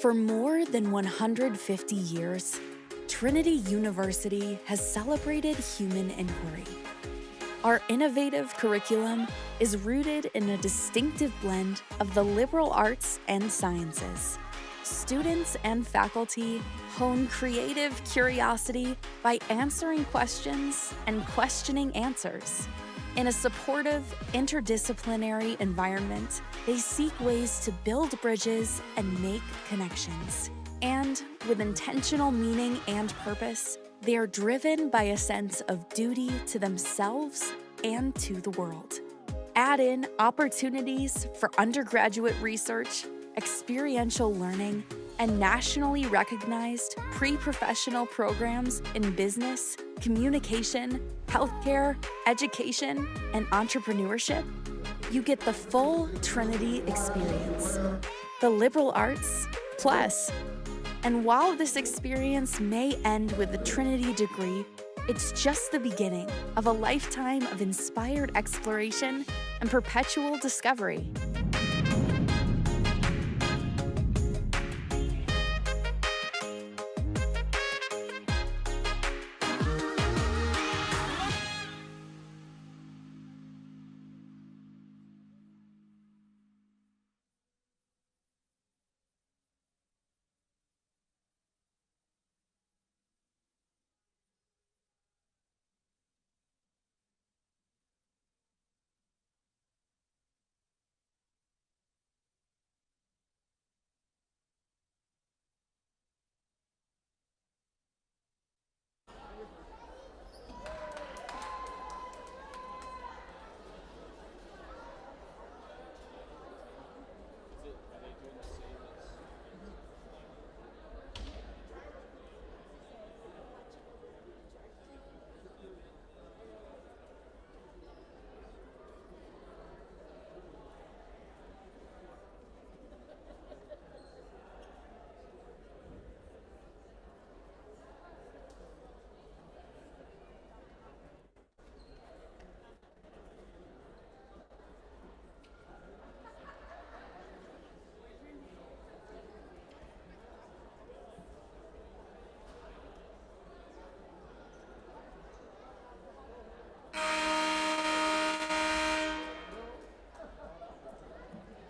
For more than 150 years, Trinity University has celebrated human inquiry. Our innovative curriculum is rooted in a distinctive blend of the liberal arts and sciences. Students and faculty hone creative curiosity by answering questions and questioning answers. In a supportive, interdisciplinary environment, they seek ways to build bridges and make connections. And with intentional meaning and purpose, they are driven by a sense of duty to themselves and to the world. Add in opportunities for undergraduate research, experiential learning, and nationally recognized pre-professional programs in business, communication, healthcare, education, and entrepreneurship, you get the full Trinity experience. The liberal arts, plus. And while this experience may end with a Trinity degree, it's just the beginning of a lifetime of inspired exploration and perpetual discovery.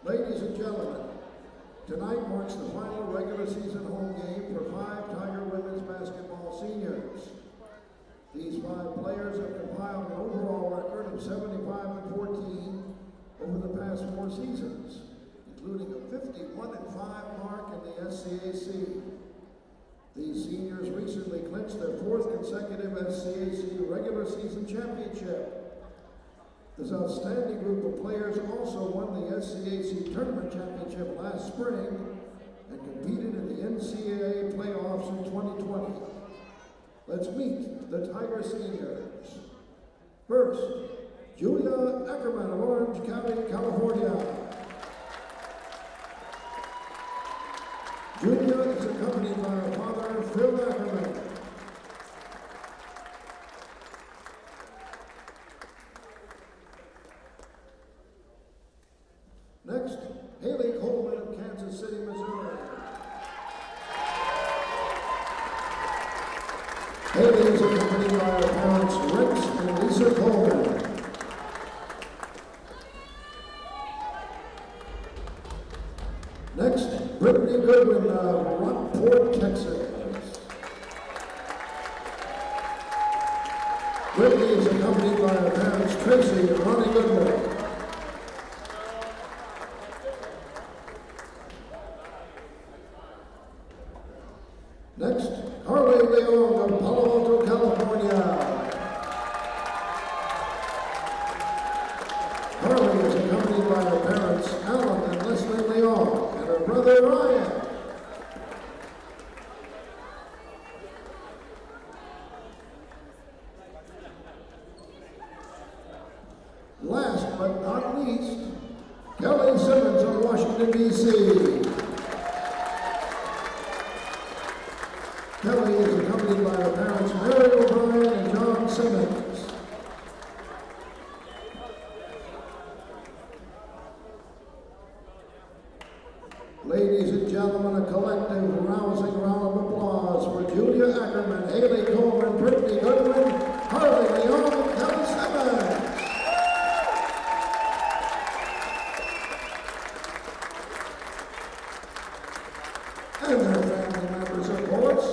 Ladies and gentlemen, tonight marks the final regular season home game for 5 Tiger women's basketball seniors. These 5 players have compiled an overall record of 75-14 over the past 4 seasons, including a 51-5 mark in the SCAC. These seniors recently clinched their 4th consecutive SCAC regular season championship. This outstanding group of players also won the SCAC Tournament Championship last spring and competed in the NCAA playoffs in 2020. Let's meet the Tiger seniors. First, Julia Ackerman of Orange County, California. Julia is accompanied by her father, Phil Ackerman. Next, Haley Coleman of Kansas City, Missouri. Haley is accompanied by her parents, Rex and Lisa Coleman. Next, Brittany Goodwin of Rockport, Texas. Brittany is accompanied by her parents, Tracy and Ronnie Goodwin. Next, Harley Leong of Palo Alto, California. Harley is accompanied by her parents, Alan and Leslie Leong, and her brother, Ryan. Last but not least, Kelly Simmons of Washington, D.C. Kelly is accompanied by her parents, Mary O'Brien and John Simmons. Ladies and gentlemen, a collective rousing round of applause for Julia Ackerman, Haley Coleman, Brittany Goodwin, Harley Leon, and Kelly Simmons. And their family members, of course.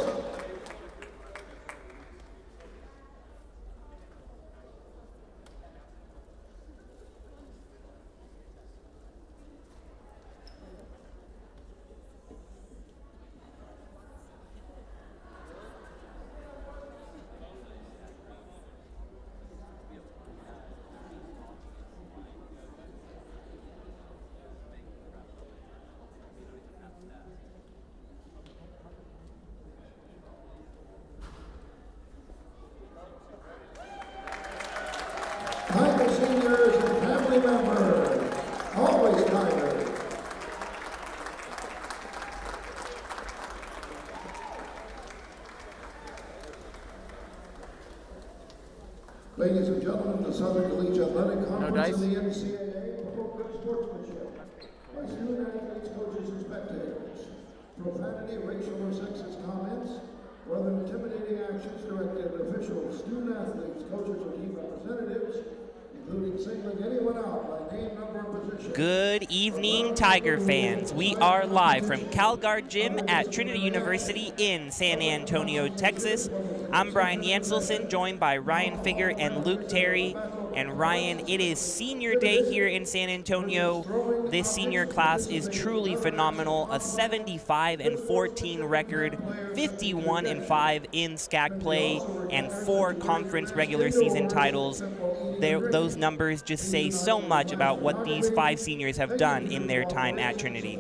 Tiger seniors and family members, always Tiger. Ladies and gentlemen, the Southern Collegiate Athletic Conference and the NCAA promote good sportsmanship by student athletes, coaches, and spectators. Profanity, racial, or sexist comments, or other intimidating actions directed at officials, student athletes, coaches, or team representatives, including singling anyone out by name, number, and position. Good evening, Tiger fans. We are live from CalGuard Gym at Trinity University in San Antonio, Texas. I'm Brian Yanselson, joined by Ryan Figger and Luke Terry. And Ryan, it is senior day here in San Antonio. This senior class is truly phenomenal. A 75-14 record, 51-5 in SCAC play, and 4 conference regular season titles. Those numbers just say so much about what these 5 seniors have done in their time at Trinity.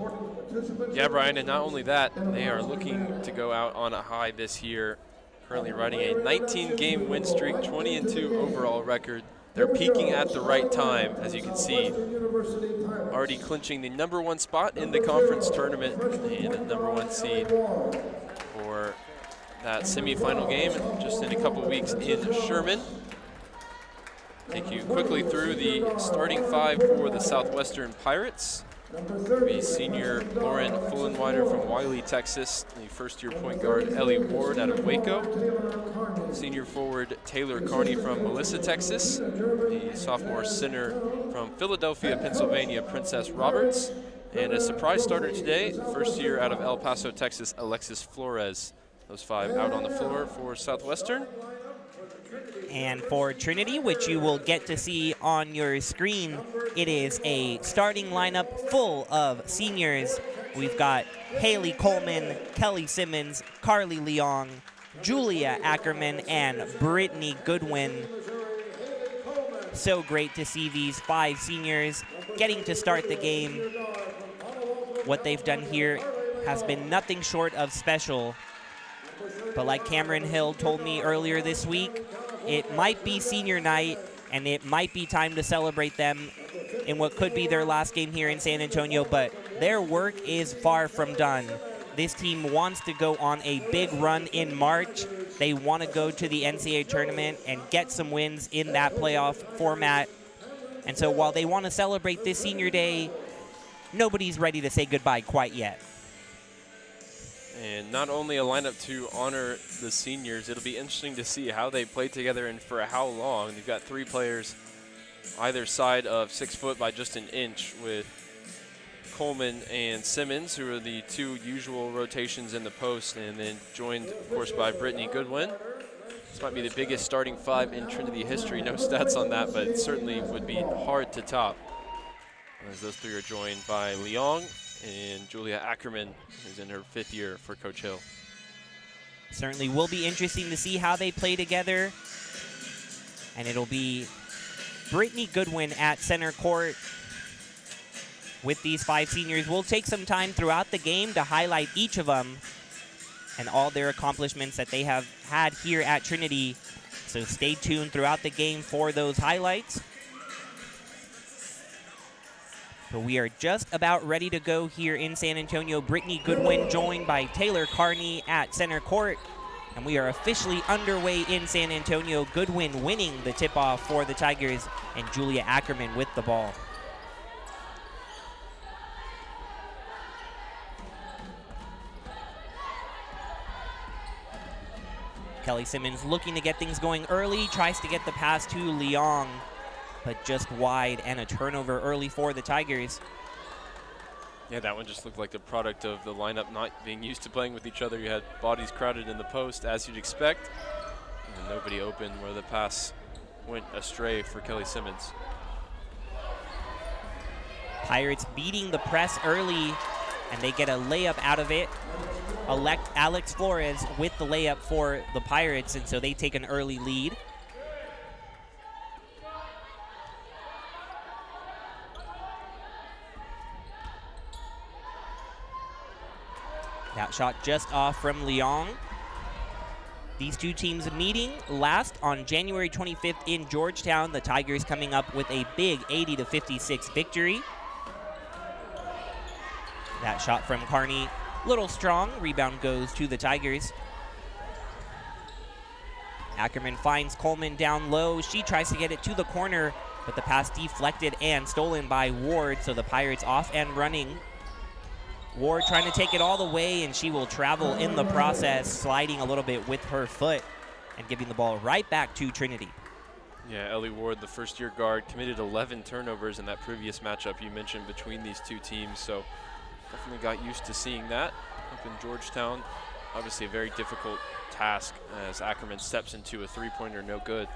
Yeah, Brian, and not only that, they are looking to go out on a high this year, currently riding a 19-game win streak, 20-2 overall record. They're peaking at the right time, as you can see, already clinching the #1 spot in the conference tournament and the #1 seed for that semifinal game just in a couple weeks in Sherman. Take you quickly through the starting 5 for the Southwestern Pirates. The senior Lauren Fullenwider from Wiley, Texas. The first-year point guard Ellie Ward out of Waco. Senior forward Taylor Carney from Melissa, Texas. The sophomore center from Philadelphia, Pennsylvania, Princess Roberts. And a surprise starter today, first year out of El Paso, Texas, Alexis Flores. Those 5 out on the floor for Southwestern. And for Trinity, which you will get to see on your screen, it is a starting lineup full of seniors. We've got Haley Coleman, Kelly Simmons, Carly Leong, Julia Ackerman, and Brittany Goodwin. So great to see these 5 seniors getting to start the game. What they've done here has been nothing short of special. But like Cameron Hill told me earlier this week, it might be senior night, and it might be time to celebrate them in what could be their last game here in San Antonio, but their work is far from done. This team wants to go on a big run in March. They want to go to the NCAA tournament and get some wins in that playoff format. And so while they want to celebrate this senior day, nobody's ready to say goodbye quite yet. And not only a lineup to honor the seniors, it'll be interesting to see how they play together and for how long. They've got 3 players either side of 6 foot by just an inch, with Coleman and Simmons, who are the 2 usual rotations in the post, and then joined, of course, by Brittany Goodwin. This might be the biggest starting 5 in Trinity history. No stats on that, but it certainly would be hard to top, as those 3 are joined by Leong and Julia Ackerman, who's in her 5th year for Coach Hill. Certainly will be interesting to see how they play together. And it'll be Brittany Goodwin at center court with these 5 seniors. We'll take some time throughout the game to highlight each of them and all their accomplishments that they have had here at Trinity. So stay tuned throughout the game for those highlights. But we are just about ready to go here in San Antonio. Brittany Goodwin joined by Taylor Carney at center court. And we are officially underway in San Antonio. Goodwin winning the tip-off for the Tigers, and Julia Ackerman with the ball. Kelly Simmons looking to get things going early, tries to get the pass to Leong, but just wide, and a turnover early for the Tigers. Yeah, that one just looked like the product of the lineup not being used to playing with each other. You had bodies crowded in the post, as you'd expect, and nobody open where the pass went astray for Kelly Simmons. Pirates beating the press early, and they get a layup out of it. Alex Flores with the layup for the Pirates, and so they take an early lead. That shot just off from Leong. These two teams meeting last on January 25th in Georgetown. The Tigers coming up with a big 80-56 victory. That shot from Kearney, little strong. Rebound goes to the Tigers. Ackerman finds Coleman down low. She tries to get it to the corner, but the pass deflected and stolen by Ward, so the Pirates off and running. Ward trying to take it all the way, and she will travel in the process, sliding a little bit with her foot and giving the ball right back to Trinity. Yeah, Ellie Ward, the first-year guard, committed 11 turnovers in that previous matchup you mentioned between these two teams, so definitely got used to seeing that up in Georgetown. Obviously a very difficult task as Ackerman steps into a three-pointer no good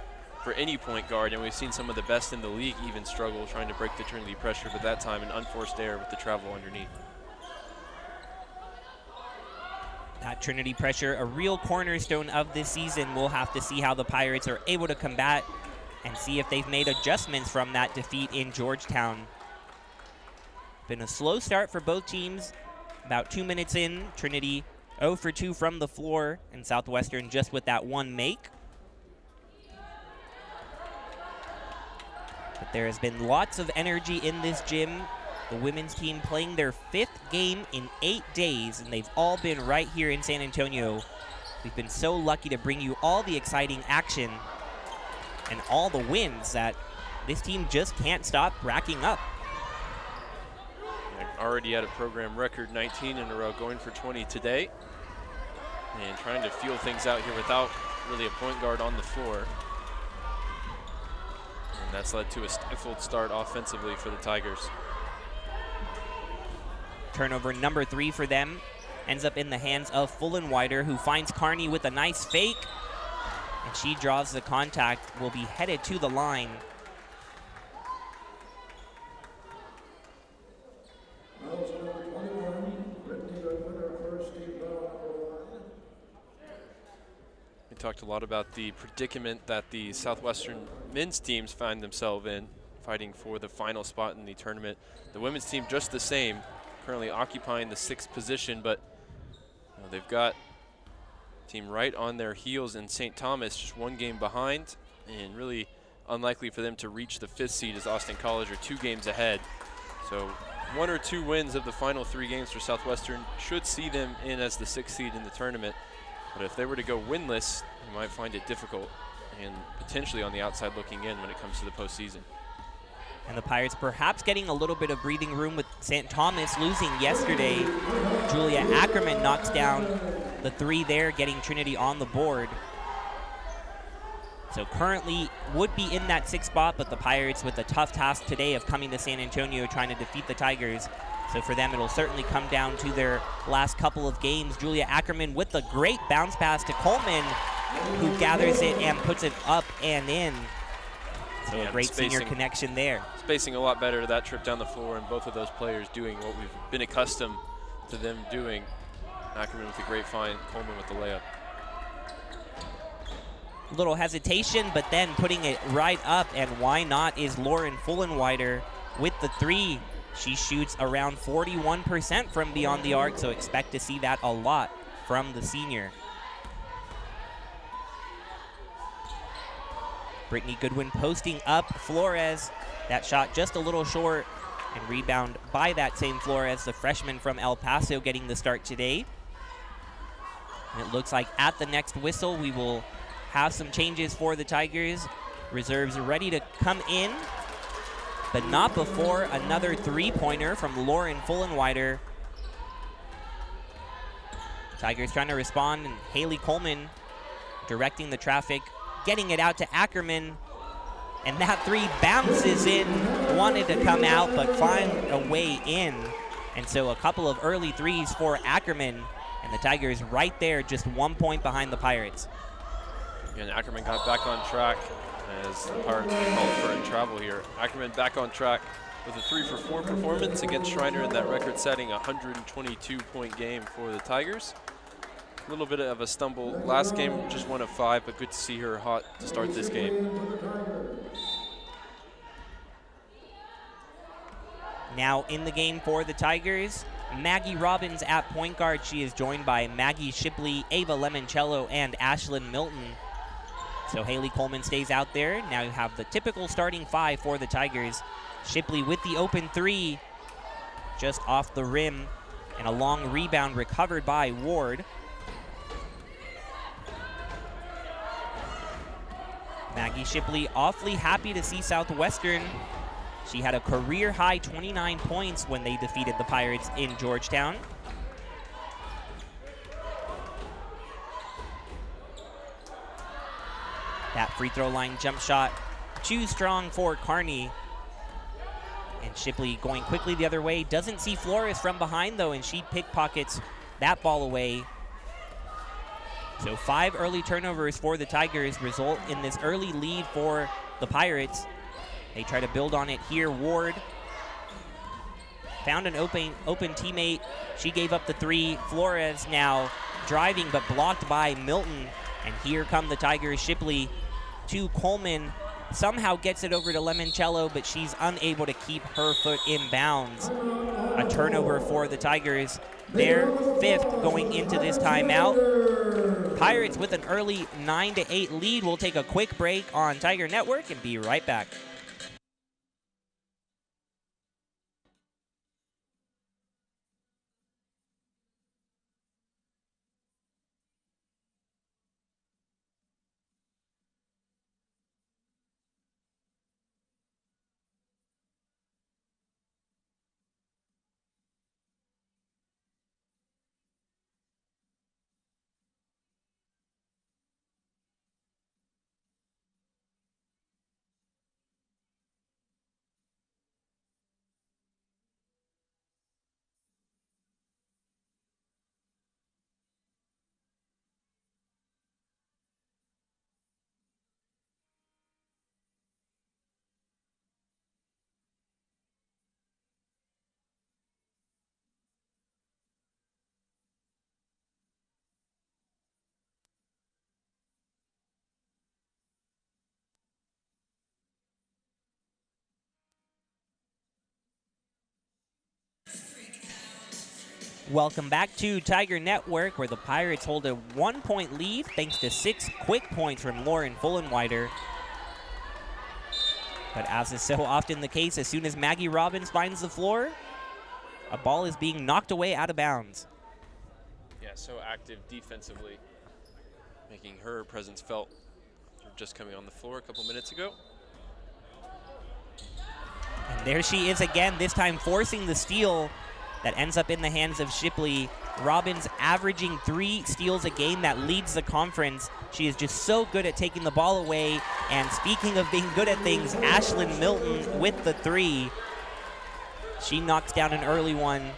for any point guard, and we've seen some of the best in the league even struggle trying to break the Trinity pressure, but that time an unforced error with the travel underneath. That Trinity pressure, a real cornerstone of this season. We'll have to see how the Pirates are able to combat and see if they've made adjustments from that defeat in Georgetown. Been a slow start for both teams. About 2 minutes in, Trinity 0 for 2 from the floor, and Southwestern just with that one make. But there has been lots of energy in this gym. The women's team playing their 5th game in 8 days, and they've all been right here in San Antonio. We've been so lucky to bring you all the exciting action and all the wins that this team just can't stop racking up. Already at a program record 19 in a row, going for 20 today, and trying to feel things out here without really a point guard on the floor. And that's led to a stifled start offensively for the Tigers. Turnover number 3 for them ends up in the hands of Fullenwider, who finds Kearney with a nice fake, and she draws the contact, will be headed to the line. We talked a lot about the predicament that the Southwestern men's teams find themselves in, fighting for the final spot in the tournament. The women's team just the same, currently occupying the 6th position, but they've got a team right on their heels in St. Thomas, just 1 game behind, and really unlikely for them to reach the 5th seed as Austin College are 2 games ahead. So 1 or 2 wins of the final 3 games for Southwestern should see them in as the 6th seed in the tournament. But if they were to go winless, you might find it difficult and potentially on the outside looking in when it comes to the postseason. And the Pirates perhaps getting a little bit of breathing room with St. Thomas losing yesterday. Julia Ackerman knocks down the 3 there, getting Trinity on the board. So currently would be in that 6th spot, but the Pirates with a tough task today of coming to San Antonio trying to defeat the Tigers. So for them, it'll certainly come down to their last couple of games. Julia Ackerman with a great bounce pass to Coleman, who gathers it and puts it up and in. So yeah, a great senior connection there. Spacing a lot better that trip down the floor, and both of those players doing what we've been accustomed to them doing. Ackerman with a great find, Coleman with the layup. Little hesitation, but then putting it right up, and why not is Lauren Fullenwider with the 3. She shoots around 41% from beyond the arc, so expect to see that a lot from the senior. Brittany Goodwin posting up Flores. That shot just a little short, and rebound by that same Flores, the freshman from El Paso, getting the start today. And it looks like at the next whistle, we will have some changes for the Tigers. Reserves ready to come in, but not before another 3-pointer from Lauren Fullenwider. Tigers trying to respond, and Haley Coleman directing the traffic, getting it out to Ackerman. And that three bounces in, wanted to come out, but find a way in. And so a couple of early threes for Ackerman, and the Tigers right there, just 1 point behind the Pirates. And Ackerman got back on track as the Pirates called for a travel here. Ackerman back on track with a 3 for 4 performance against Schreiner in that record-setting 122-point game for the Tigers. A little bit of a stumble last game, just 1 of 5, but good to see her hot to start this game. Now in the game for the Tigers, Maggie Robbins at point guard. She is joined by Maggie Shipley, Ava Lemoncello, and Ashlyn Milton. So Haley Coleman stays out there. Now you have the typical starting 5 for the Tigers. Shipley with the open 3, just off the rim, and a long rebound recovered by Ward. Maggie Shipley awfully happy to see Southwestern. She had a career-high 29 points when they defeated the Pirates in Georgetown. That free throw line jump shot too strong for Kearney. And Shipley going quickly the other way. Doesn't see Flores from behind, though, and she pickpockets that ball away. So 5 early turnovers for the Tigers result in this early lead for the Pirates. They try to build on it here. Ward found an open teammate. She gave up the 3. Flores now driving, but blocked by Milton. And here come the Tigers. Shipley to Coleman. Somehow gets it over to Lemoncello, but she's unable to keep her foot in bounds. A turnover for the Tigers. Their 5th going into this timeout. Pirates with an early 9-8 lead. We'll take a quick break on Tiger Network and be right back. Welcome back to Tiger Network, where the Pirates hold a 1-point lead thanks to 6 quick points from Lauren Fullenwider. But as is so often the case, as soon as Maggie Robbins finds the floor, a ball is being knocked away out of bounds. Yeah, so active defensively, making her presence felt. Just coming on the floor a couple minutes ago. And there she is again, this time forcing the steal that ends up in the hands of Shipley. Robbins averaging 3 steals a game. That leads the conference. She is just so good at taking the ball away. And speaking of being good at things, Ashlyn Milton with the 3. She knocks down an early one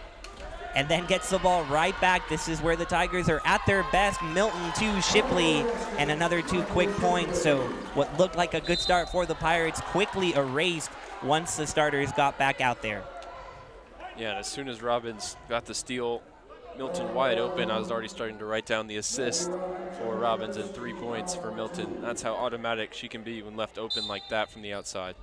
and then gets the ball right back. This is where the Tigers are at their best. Milton to Shipley, and another 2 quick points. So what looked like a good start for the Pirates quickly erased once the starters got back out there. Yeah, and as soon as Robbins got the steal, Milton wide open, I was already starting to write down the assist for Robbins and 3 points for Milton. That's how automatic she can be when left open like that from the outside.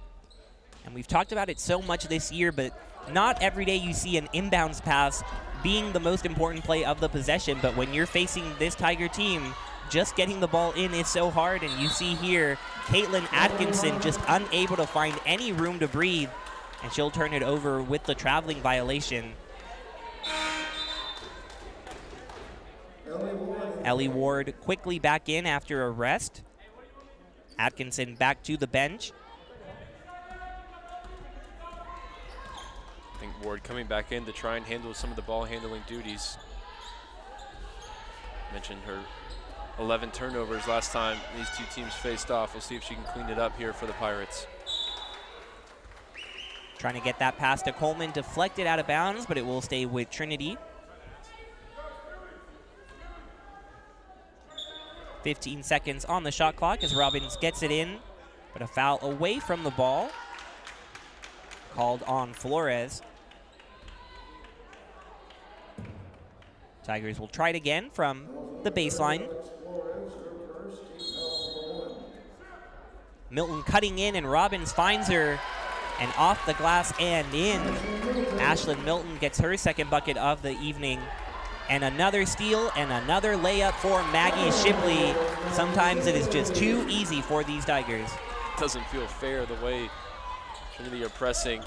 And we've talked about it so much this year, but not every day you see an inbounds pass being the most important play of the possession. But when you're facing this Tiger team, just getting the ball in is so hard. And you see here, Caitlin Atkinson just unable to find any room to breathe. And she'll turn it over with the traveling violation. Ellie Ward quickly back in after a rest. Atkinson back to the bench. I think Ward coming back in to try and handle some of the ball handling duties. Mentioned her 11 turnovers last time these two teams faced off. We'll see if she can clean it up here for the Pirates. Trying to get that pass to Coleman, deflected out of bounds, but it will stay with Trinity. 15 seconds on the shot clock as Robbins gets it in, but a foul away from the ball. Called on Flores. Tigers will try it again from the baseline. Milton cutting in, and Robbins finds her, and off the glass and in. Ashlyn Milton gets her second bucket of the evening. And another steal and another layup for Maggie Shipley. Sometimes it is just too easy for these Tigers. Doesn't feel fair the way Trinity are pressing.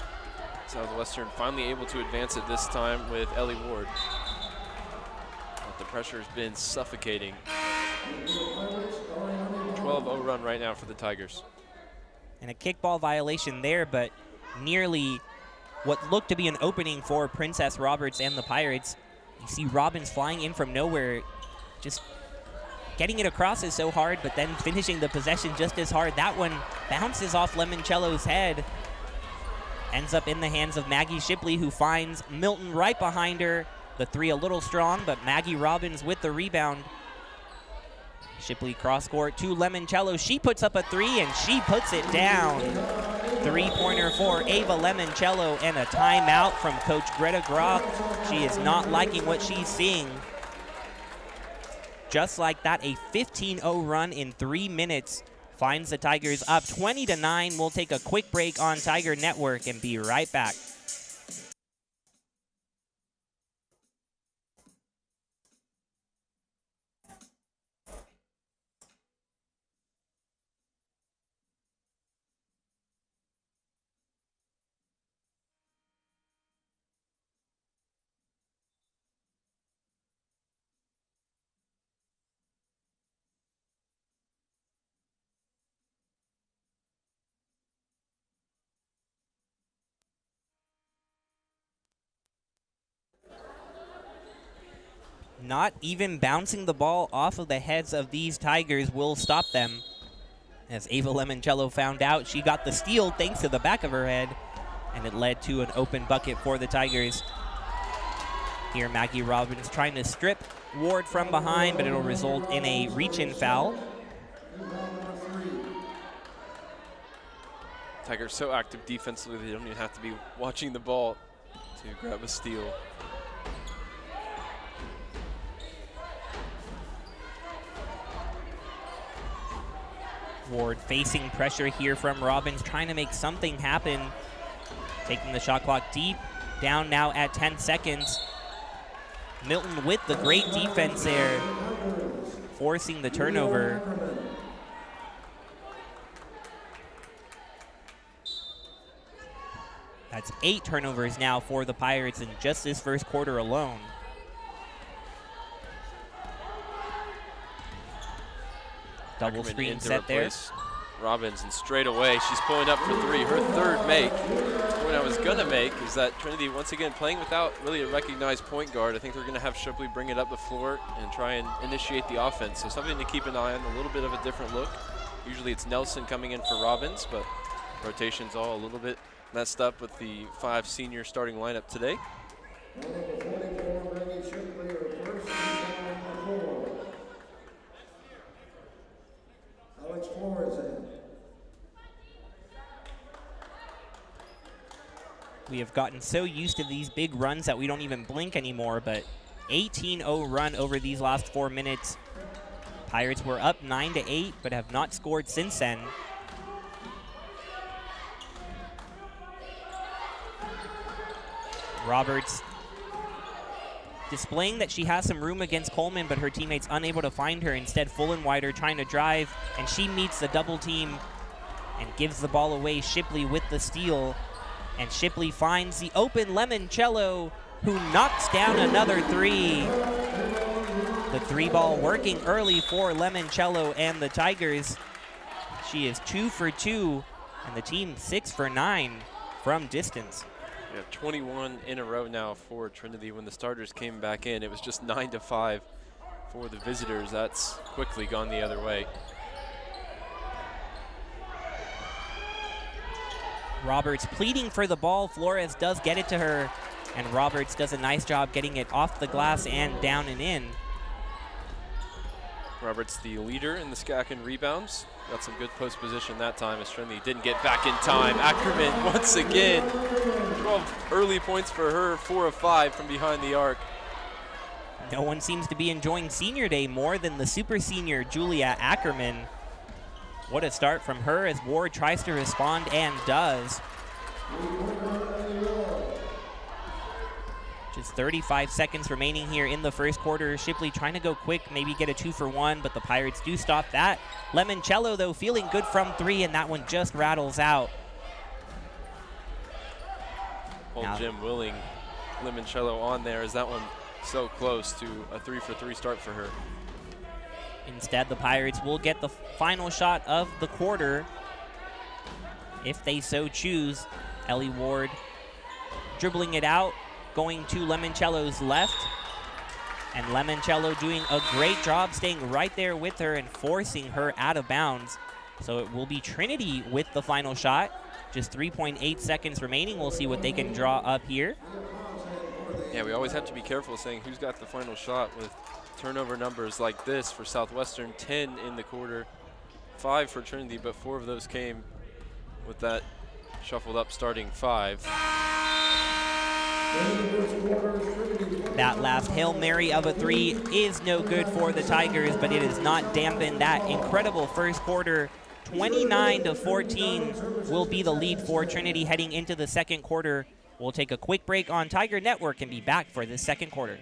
Southwestern finally able to advance it this time with Ellie Ward. But the pressure has been suffocating. 12-0 run right now for the Tigers. And a kickball violation there, but nearly what looked to be an opening for Princess Roberts and the Pirates. You see Robbins flying in from nowhere, just getting it across is so hard, but then finishing the possession just as hard. That one bounces off Lemoncello's head. Ends up in the hands of Maggie Shipley, who finds Milton right behind her. The three a little strong, but Maggie Robbins with the rebound. Shipley cross court to Lemoncello. She puts up a three, and she puts it down. Three-pointer for Ava Lemoncello, and a timeout from Coach Greta Groff. She is not liking what she's seeing. Just like that, a 15-0 run in 3 minutes finds the Tigers up 20-9. We'll take a quick break on Tiger Network and be right back. Not even bouncing the ball off of the heads of these Tigers will stop them. As Ava Lemoncello found out, she got the steal thanks to the back of her head, and it led to an open bucket for the Tigers. Here Maggie Robbins trying to strip Ward from behind, but it'll result in a reach-in foul. Tigers so active defensively, they don't even have to be watching the ball to grab a steal. Ward facing pressure here from Robbins, trying to make something happen. Taking the shot clock deep, down now at 10 seconds. Milton with the great defense there, forcing the turnover. That's 8 turnovers now for the Pirates in just this first quarter alone. Double screen set there. Robbins, and straight away she's pulling up for three. Her third make. The point I was going to make is that Trinity, once again, playing without really a recognized point guard. I think they're going to have Shipley bring it up the floor and try and initiate the offense. So something to keep an eye on, a little bit of a different look. Usually it's Nelson coming in for Robbins, but rotation's all a little bit messed up with the 5 senior starting lineup today. We have gotten so used to these big runs that we don't even blink anymore, but 18-0 run over these last 4 minutes. Pirates were up 9-8, but have not scored since then. Roberts displaying that she has some room against Coleman, but her teammates unable to find her. Instead, Fullenwider trying to drive, and she meets the double team and gives the ball away. Shipley with the steal, and Shipley finds the open Lemoncello, who knocks down another three. The 3 ball working early for Lemoncello and the Tigers. She is 2 for 2, and the team 6 for 9 from distance. We have 21 in a row now for Trinity. When the starters came back in, it was just 9-5 for the visitors, that's quickly gone the other way. Roberts pleading for the ball. Flores does get it to her, and Roberts does a nice job getting it off the glass and down and in. Roberts, the leader in the SCAC in rebounds. Got some good post position that time as Trinity didn't get back in time. Ackerman once again, 12 early points for her, 4 of 5 from behind the arc. No one seems to be enjoying senior day more than the super senior Julia Ackerman. What a start from her as Ward tries to respond and does. Just 35 seconds remaining here in the first quarter. Shipley trying to go quick, maybe get a 2-for-1, but the Pirates do stop that. Lemoncello, though, feeling good from 3, and that one just rattles out. Old Jim willing Lemoncello on there as that one so close to a 3-for-3 start for her. Instead, the Pirates will get the final shot of the quarter if they so choose. Ellie Ward dribbling it out, going to Lemoncello's left. And Lemoncello doing a great job staying right there with her and forcing her out of bounds. So it will be Trinity with the final shot. Just 3.8 seconds remaining. We'll see what they can draw up here. Yeah, we always have to be careful saying who's got the final shot with turnover numbers like this for Southwestern. 10 in the quarter, 5 for Trinity, but 4 of those came with that shuffled up starting 5. That last Hail Mary of a 3 is no good for the Tigers, but it has not dampened that incredible first quarter. 29-14 will be the lead for Trinity heading into the second quarter. We'll take a quick break on Tiger Network and be back for the second quarter.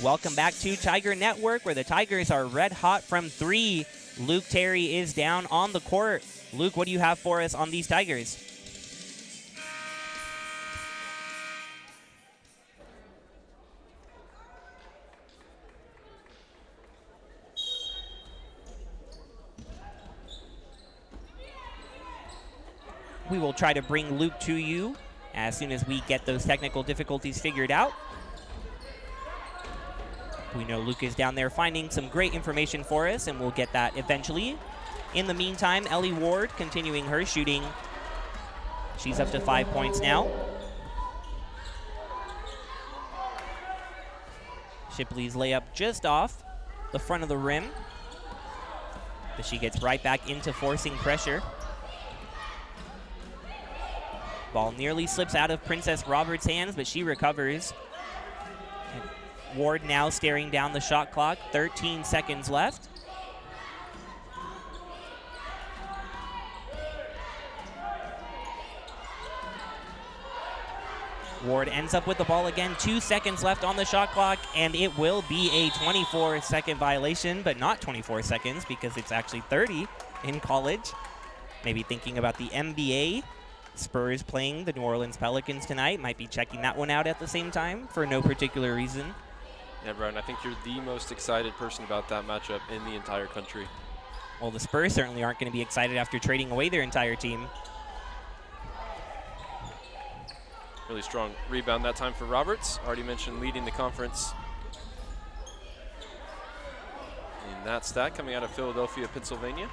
Welcome back to Tiger Network, where the Tigers are red hot from 3. Luke Terry is down on the court. Luke, what do you have for us on these Tigers? We will try to bring Luke to you as soon as we get those technical difficulties figured out. We know Luke is down there finding some great information for us, and we'll get that eventually. In the meantime, Ellie Ward continuing her shooting. She's up to 5 points now. Shipley's layup just off the front of the rim, but she gets right back into forcing pressure. Ball nearly slips out of Princess Roberts' hands, but she recovers. Ward now staring down the shot clock, 13 seconds left. Ward ends up with the ball again, 2 seconds left on the shot clock, and it will be a 24-second violation, but not 24 seconds because it's actually 30 in college. Maybe thinking about the NBA. Spurs playing the New Orleans Pelicans tonight. Might be checking that one out at the same time for no particular reason. Yeah, Brian, I think you're the most excited person about that matchup in the entire country. Well, the Spurs certainly aren't going to be excited after trading away their entire team. Really strong rebound that time for Roberts. Already mentioned leading the conference in that stat, coming out of Philadelphia, Pennsylvania.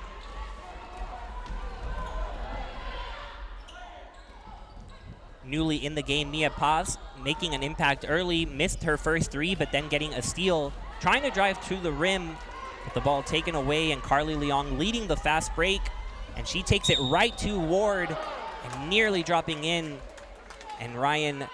Newly in the game, Mia Paz making an impact early, missed her first 3, but then getting a steal, trying to drive to the rim, with the ball taken away, and Carly Leong leading the fast break, and she takes it right to Ward, and nearly dropping in, and Ryan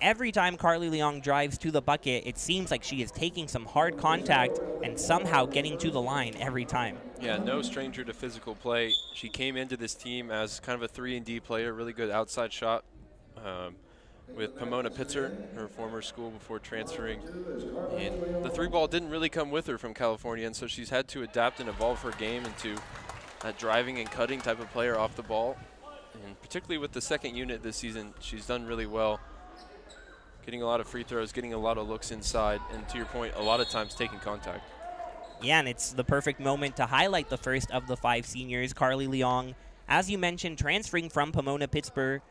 every time Carly Leong drives to the bucket, it seems like she is taking some hard contact and somehow getting to the line every time. Yeah, no stranger to physical play. She came into this team as kind of a 3-and-D player, really good outside shot with Pomona Pitzer, her former school, before transferring. And the 3-ball didn't really come with her from California, and so she's had to adapt and evolve her game into a driving and cutting type of player off the ball. And particularly with the second unit this season, she's done really well, getting a lot of free throws, getting a lot of looks inside, and to your point, a lot of times taking contact. Yeah, and it's the perfect moment to highlight the first of the 5 seniors, Carly Leong. As you mentioned, transferring from Pomona Pitzer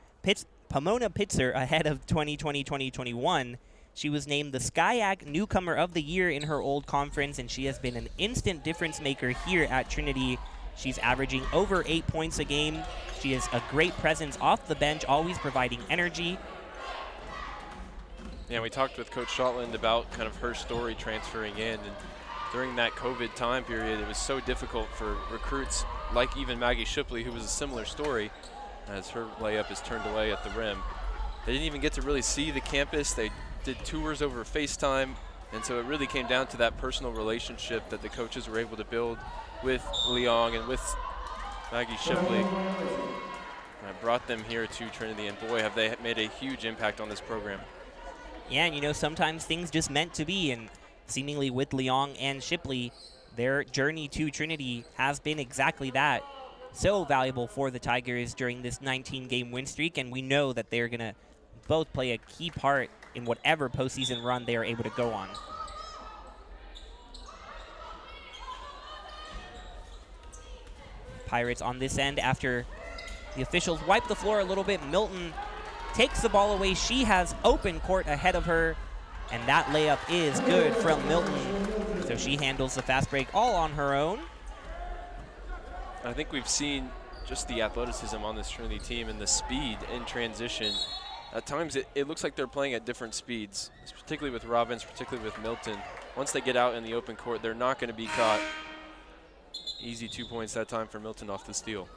ahead of 2020-2021. She was named the SCIAC Newcomer of the Year in her old conference, and she has been an instant difference maker here at Trinity. She's averaging over 8 points a game. She is a great presence off the bench, always providing energy. Yeah, we talked with Coach Shotland about kind of her story transferring in, and during that COVID time period, it was so difficult for recruits like even Maggie Shipley, who was a similar story, as her layup is turned away at the rim. They didn't even get to really see the campus. They did tours over FaceTime, and so it really came down to that personal relationship that the coaches were able to build with Leong and with Maggie Shipley. And I brought them here to Trinity, and boy, have they made a huge impact on this program. Yeah, and you know, sometimes things just meant to be, and seemingly with Leong and Shipley, their journey to Trinity has been exactly that. So valuable for the Tigers during this 19-game win streak, and we know that they're going to both play a key part in whatever postseason run they are able to go on. Pirates on this end after the officials wipe the floor a little bit. Milton takes the ball away. She has open court ahead of her, and that layup is good from Milton. So she handles the fast break all on her own. I think we've seen just the athleticism on this Trinity team and the speed in transition. At times it looks like they're playing at different speeds, particularly with Robbins, particularly with Milton. Once they get out in the open court, they're not going to be caught. Easy 2 points that time for Milton off the steal.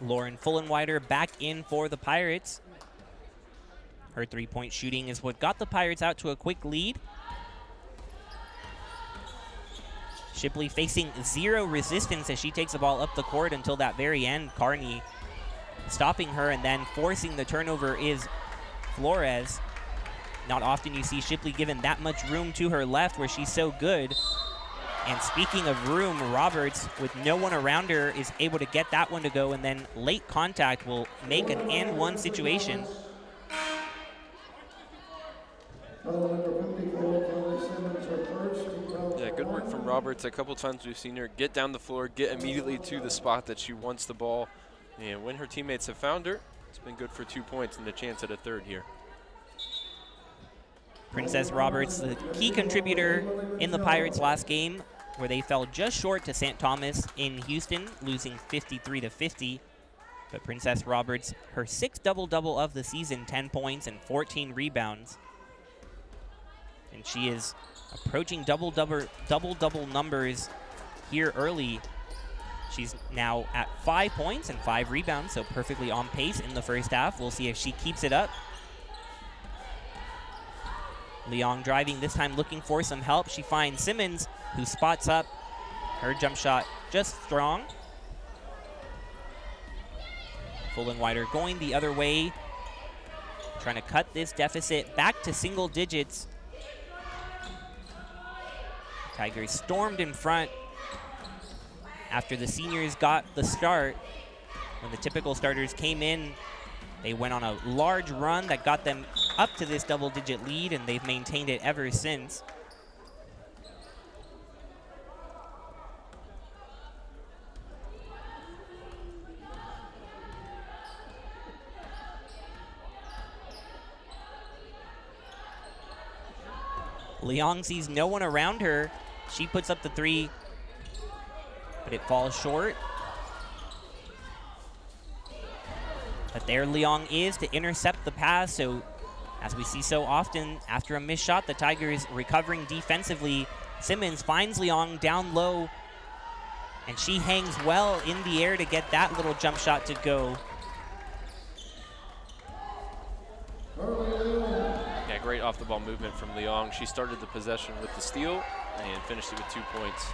Lauren Fullenwider back in for the Pirates. Her three-point shooting is what got the Pirates out to a quick lead. Shipley facing zero resistance as she takes the ball up the court until that very end. Carney stopping her, and then forcing the turnover is Flores. Not often you see Shipley given that much room to her left where she's so good. And speaking of room, Roberts, with no one around her, is able to get that one to go, and then late contact will make an and-one situation. Yeah, good work from Roberts. A couple times we've seen her get down the floor, get immediately to the spot that she wants the ball. And when her teammates have found her, it's been good for 2 points and a chance at a third here. Princess Roberts, the key contributor in the Pirates' last game, where they fell just short to St. Thomas in Houston, losing 53-50. But Princess Roberts, her 6th double-double of the season, 10 points and 14 rebounds. And she is approaching double-double numbers here early. She's now at 5 points and 5 rebounds, so perfectly on pace in the first half. We'll see if she keeps it up. Leong driving, this time looking for some help. She finds Simmons, who spots up. Her jump shot just strong. Fullenwider going the other way, trying to cut this deficit back to single digits. Tigers stormed in front after the seniors got the start. When the typical starters came in, they went on a large run that got them up to this double-digit lead, and they've maintained it ever since. Leong sees no one around her. She puts up the three, but it falls short. But there Leong is to intercept the pass. So as we see so often, after a missed shot, the Tigers recovering defensively. Simmons finds Leong down low, and she hangs well in the air to get that little jump shot to go. Yeah, great off-the-ball movement from Leong. She started the possession with the steal and finished it with 2 points.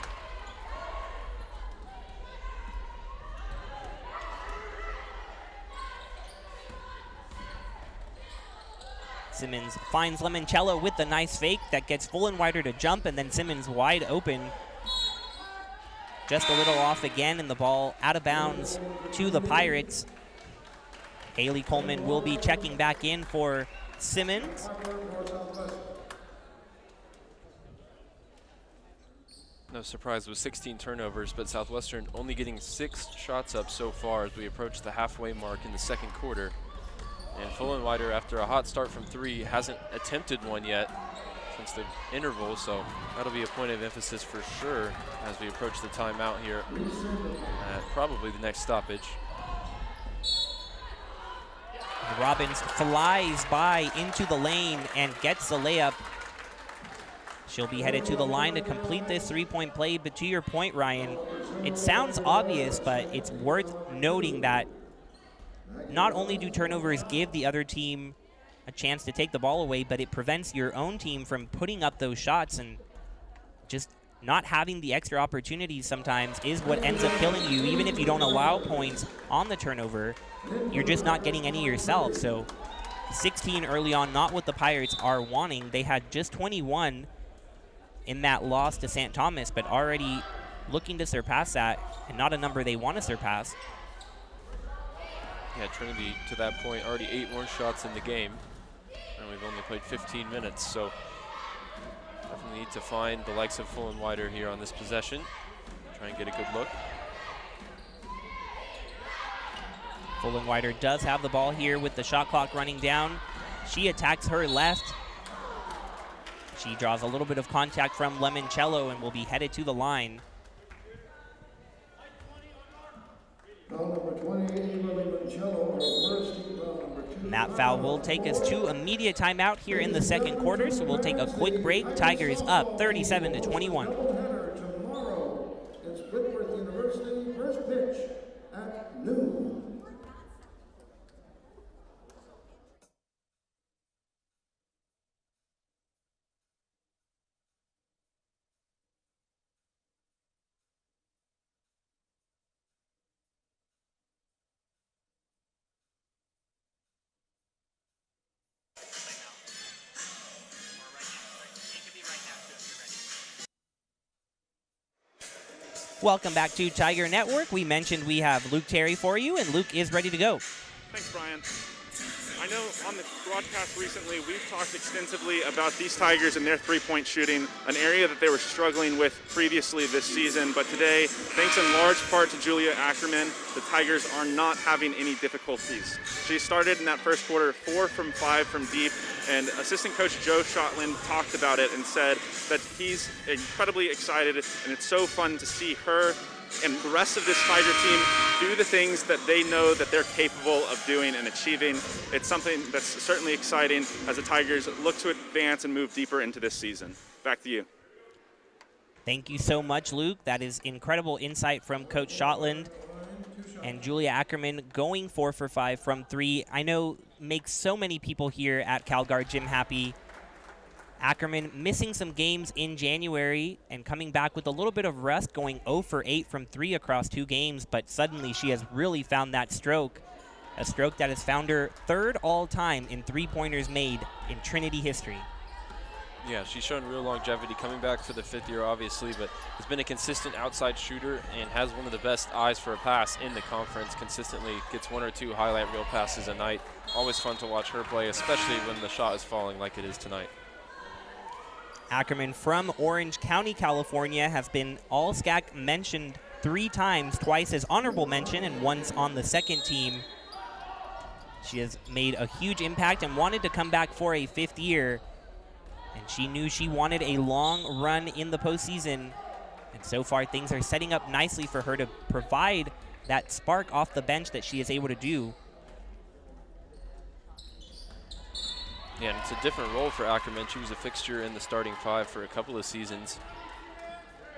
Simmons finds Limoncello with the nice fake that gets Fullenwider to jump, and then Simmons wide open. Just a little off again, and the ball out of bounds to the Pirates. Haley Coleman will be checking back in for Simmons. No surprise with 16 turnovers, but Southwestern only getting 6 shots up so far as we approach the halfway mark in the second quarter. And Fullenwider, after a hot start from 3, hasn't attempted one yet since the interval, so that'll be a point of emphasis for sure as we approach the timeout here at probably the next stoppage. Robbins flies by into the lane and gets the layup. She'll be headed to the line to complete this 3-point play, but to your point, Ryan, it sounds obvious, but it's worth noting that not only do turnovers give the other team a chance to take the ball away, but it prevents your own team from putting up those shots, and just not having the extra opportunities sometimes is what ends up killing you. Even if you don't allow points on the turnover, you're just not getting any yourself. So 16 early on, not what the Pirates are wanting. They had just 21 in that loss to St. Thomas, but already looking to surpass that, and not a number they want to surpass. Yeah, Trinity, to that point, already 8 more shots in the game, and we've only played 15 minutes, so definitely need to find the likes of Fullenwider here on this possession. Try and get a good look. Fullenwider does have the ball here with the shot clock running down. She attacks her left. She draws a little bit of contact from Limoncello and will be headed to the line. And that foul will take us to immediate timeout here in the second quarter, so we'll take a quick break. Tigers up 37-21. Tomorrow, it's Whitworth University, first pitch at noon. Welcome back to Tiger Network. We mentioned we have Luke Terry for you, and Luke is ready to go. Thanks, Brian. I know on the broadcast recently, we've talked extensively about these Tigers and their three-point shooting, an area that they were struggling with previously this season. But today, thanks in large part to Julia Ackerman, the Tigers are not having any difficulties. She started in that first quarter 4 from 5 from deep, and assistant coach Joe Shotland talked about it and said that he's incredibly excited, and it's so fun to see her and the rest of this Tiger team do the things that they know that they're capable of doing and achieving. It's something that's certainly exciting as the Tigers look to advance and move deeper into this season. Back to you. Thank you so much, Luke. That is incredible insight from Coach Shotland. And Julia Ackerman going 4 for 5 from 3. I know makes so many people here at CalGuard Gym happy. Ackerman missing some games in January and coming back with a little bit of rest, going 0 for 8 from 3 across 2 games, but suddenly she has really found that stroke, a stroke that has found her 3rd all-time in three-pointers made in Trinity history. Yeah, she's shown real longevity, coming back for the 5th year, obviously, but has been a consistent outside shooter and has one of the best eyes for a pass in the conference. Consistently gets 1 or 2 highlight reel passes a night. Always fun to watch her play, especially when the shot is falling like it is tonight. Ackerman from Orange County, California, has been All-SCAC mentioned 3 times, twice as honorable mention and once on the second team. She has made a huge impact and wanted to come back for a 5th year. And she knew she wanted a long run in the postseason. And so far, things are setting up nicely for her to provide that spark off the bench that she is able to do. Yeah, and it's a different role for Ackerman. She was a fixture in the starting 5 for a couple of seasons.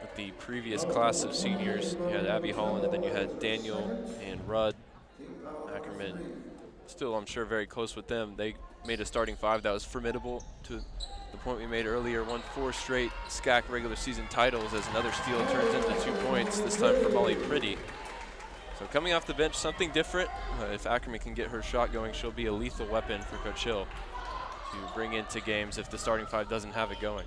With the previous class of seniors, you had Abby Holland, and then you had Daniel and Rudd. Ackerman, still, I'm sure, very close with them. They made a starting five that was formidable to the point we made earlier. Won 4 straight SCAC regular season titles as another steal turns into 2 points, this time for Molly Pretty. So coming off the bench, something different. If Ackerman can get her shot going, she'll be a lethal weapon for Coach Hill to bring into games if the starting five doesn't have it going.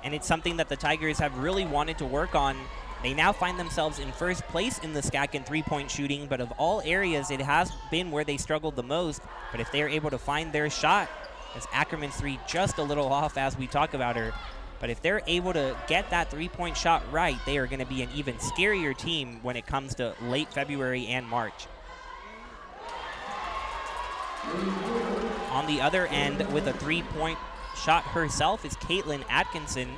And it's something that the Tigers have really wanted to work on. They now find themselves in first place in the SCAC in three-point shooting, but of all areas, it has been where they struggled the most. But if they're able to find their shot, as Ackerman's three just a little off as we talk about her, but if they're able to get that three-point shot right, they are going to be an even scarier team when it comes to late February and March. On the other end, with a three-point shot herself, is Caitlin Atkinson.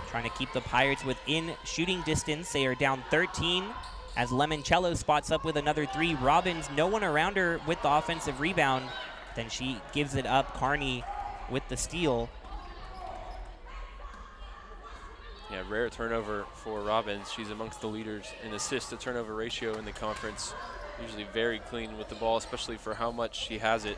Trying to keep the Pirates within shooting distance. They are down 13 as Lemoncello spots up with another three. Robbins, no one around her with the offensive rebound. Then she gives it up. Carney with the steal. Yeah, rare turnover for Robbins. She's amongst the leaders in assist to turnover ratio in the conference. Usually very clean with the ball, especially for how much she has it.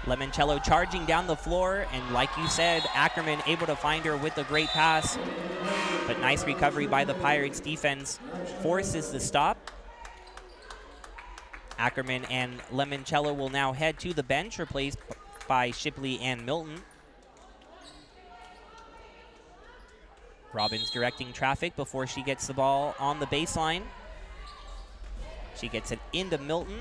Lemoncello charging down the floor, and like you said, Ackerman able to find her with a great pass. But nice recovery by the Pirates defense. Forces the stop. Ackerman and Lemoncello will now head to the bench, replaced by Shipley and Milton. Robbins directing traffic before she gets the ball on the baseline. She gets it into Milton.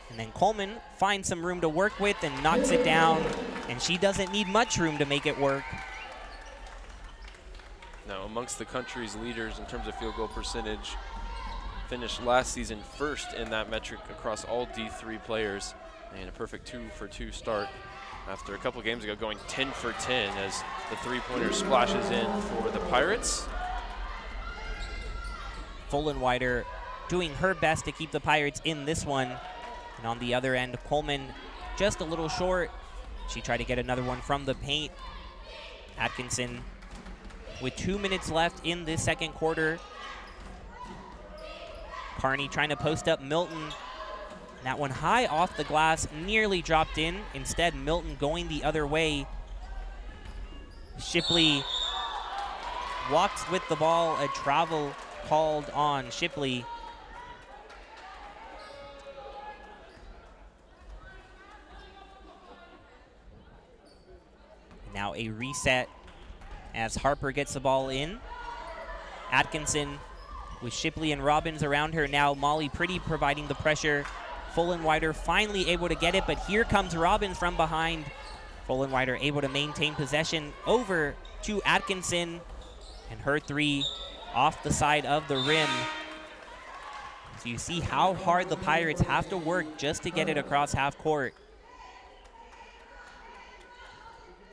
And then Coleman finds some room to work with and knocks it down. And she doesn't need much room to make it work. Now, amongst the country's leaders in terms of field goal percentage, finished last season first in that metric across all D3 players, and a perfect 2-for-2 start after a couple games ago going 10 for 10 as the three-pointer splashes in for the Pirates. Fullenwider doing her best to keep the Pirates in this one. And on the other end, Coleman just a little short. She tried to get another one from the paint. Atkinson with 2 minutes left in this second quarter. Carney trying to post up Milton. That one high off the glass, nearly dropped in. Instead, Milton going the other way. Shipley walks with the ball, a travel called on Shipley. Now a reset as Harper gets the ball in. Atkinson with Shipley and Robbins around her now. Molly Pretty providing the pressure. Fullenwider finally able to get it, but here comes Robbins from behind. Fullenwider able to maintain possession over to Atkinson, and her three off the side of the rim. So you see how hard the Pirates have to work just to get it across half court.